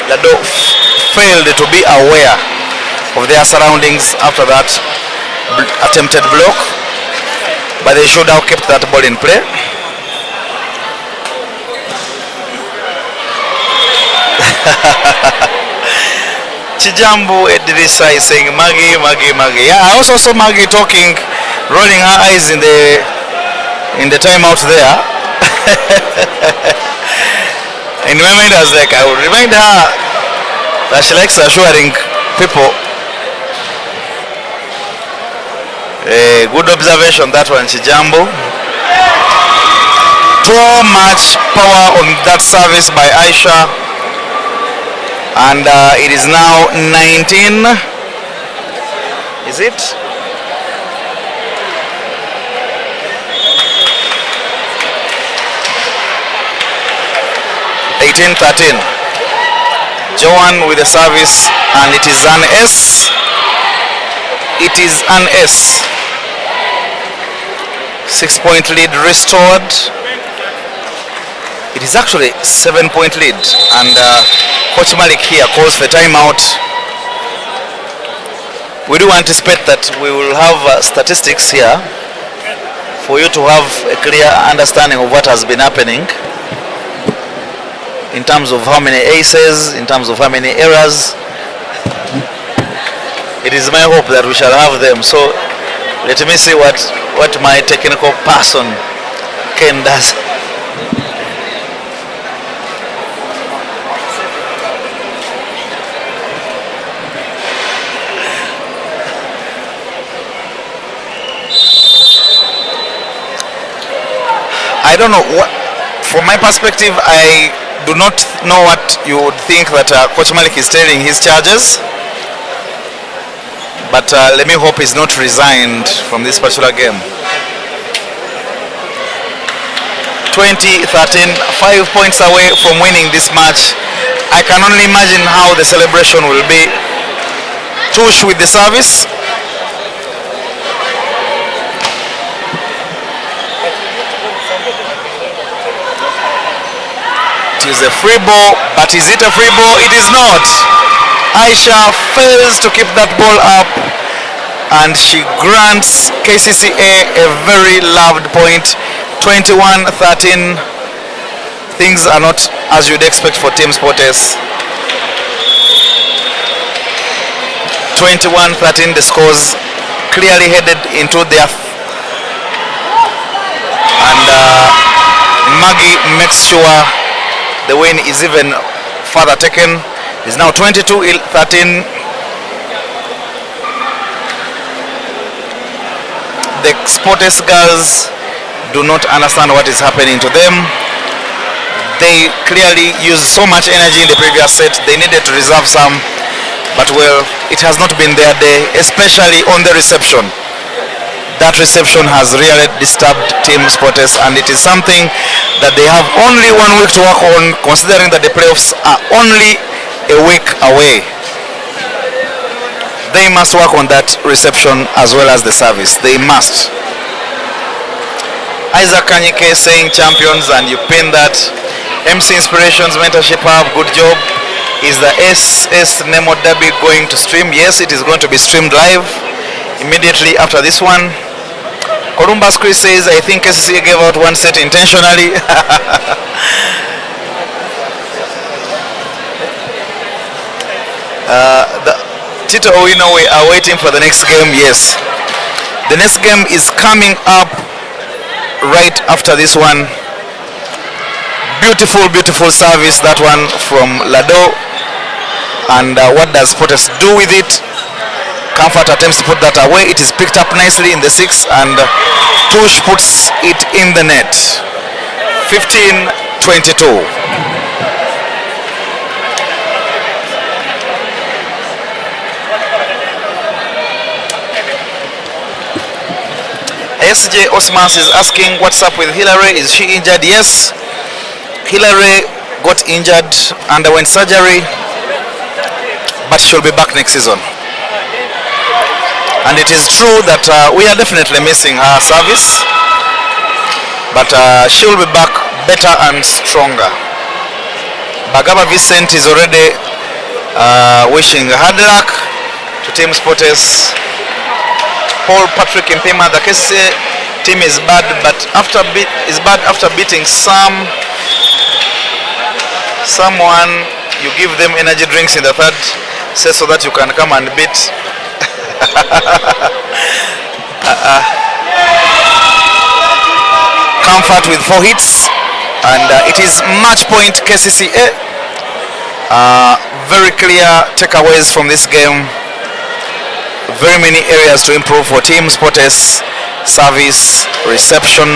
Lado failed to be aware of their surroundings after that attempted block, but they should have kept that ball in play. Chijambu Edrisa is saying Maggie. Yeah, I also saw Maggie talking, rolling her eyes in the timeout there. In my mind, I was like, I would remind her that she likes assuring people. A good observation, that one, Chijambu. Too much power on that service by Aisha. And it is now 19. Is it? (18-13). Joan with the service, and it is an S. It is an S. 6-point lead restored. It is actually 7-point lead, and Coach Malik here calls for timeout. We do anticipate that we will have statistics here for you to have a clear understanding of what has been happening in terms of how many aces, in terms of how many errors. It is my hope that we shall have them. So let me see what my technical person Ken does. I don't know what, from my perspective, I do not know what you would think that Coach Malik is telling his charges, but let me hope he's not resigned from this particular game. 20-13, 5 points away from winning this match. I can only imagine how the celebration will be. Tush with the service. It is a free ball, but is it a free ball? It is not. Aisha fails to keep that ball up, and she grants KCCA a very loved point. 21-13. Things are not as you'd expect for Team Sportes. 21-13, the scores clearly headed into their and Maggie makes sure the win is even further taken. It's now 22-13. The Sportes girls do not understand what is happening to them. They clearly used so much energy in the previous set. They needed to reserve some. But well, it has not been their day, especially on the reception. That reception has really disturbed Team Sportes, and it is something that they have only 1 week to work on, considering that the playoffs are only a week away. They must work on that reception as well as the service. They must. Isaac Kcca saying champions, and you pin that. MC Inspirations Mentorship Hub, good job. Is the SS Nemo Derby going to stream? Yes, it is going to be streamed live immediately after this one. Columbus Chris says, I think KCCA gave out one set intentionally. Tito Owino, we are waiting for the next game. Yes, the next game is coming up right after this one. Beautiful, beautiful service, that one from Lado. And what does Sportes do with it? Comfort attempts to put that away. It is picked up nicely in the 6, and Tush puts it in the net. 15-22. SJ Osmans is asking what's up with Hillary. Is she injured? Yes. Hillary got injured, underwent surgery, but she'll be back next season. And it is true that we are definitely missing her service, but she'll be back better and stronger. Bagaba Vicent is already wishing hard luck to Team Sportes. Paul Patrick Impima, the KCCA team is bad, but after beating someone, you give them energy drinks in the third set so that you can come and beat. Comfort with 4 hits, and it is match point KCCA. Very clear takeaways from this game. Very many areas to improve for Team Sportes. Service, reception.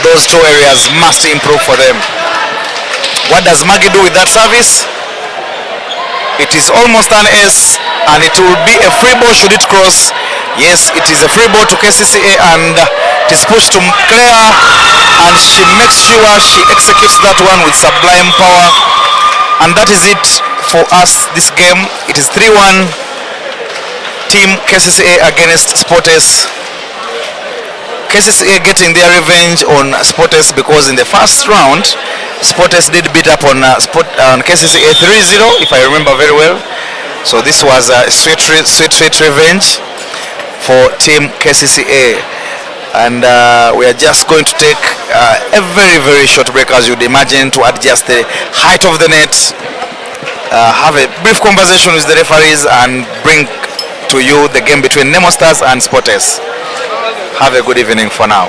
Those 2 areas must improve for them. What does Maggie do with that service? It is almost an ace, and it will be a free ball should it cross. Yes, it is a free ball to KCCA, and it is pushed to Claire, and she makes sure she executes that one with sublime power. And that is it for us this game. It is 3-1 Team KCCA against Sportes. KCCA getting their revenge on Sportes because in the first round Sportes did beat up on KCCA 3-0, if I remember very well. So this was a sweet revenge for Team KCCA. And we are just going to take a very, very short break, as you'd imagine, to adjust the height of the net, have a brief conversation with the referees, and bring to you the game between Nemo Stars and Sportes. Have a good evening for now.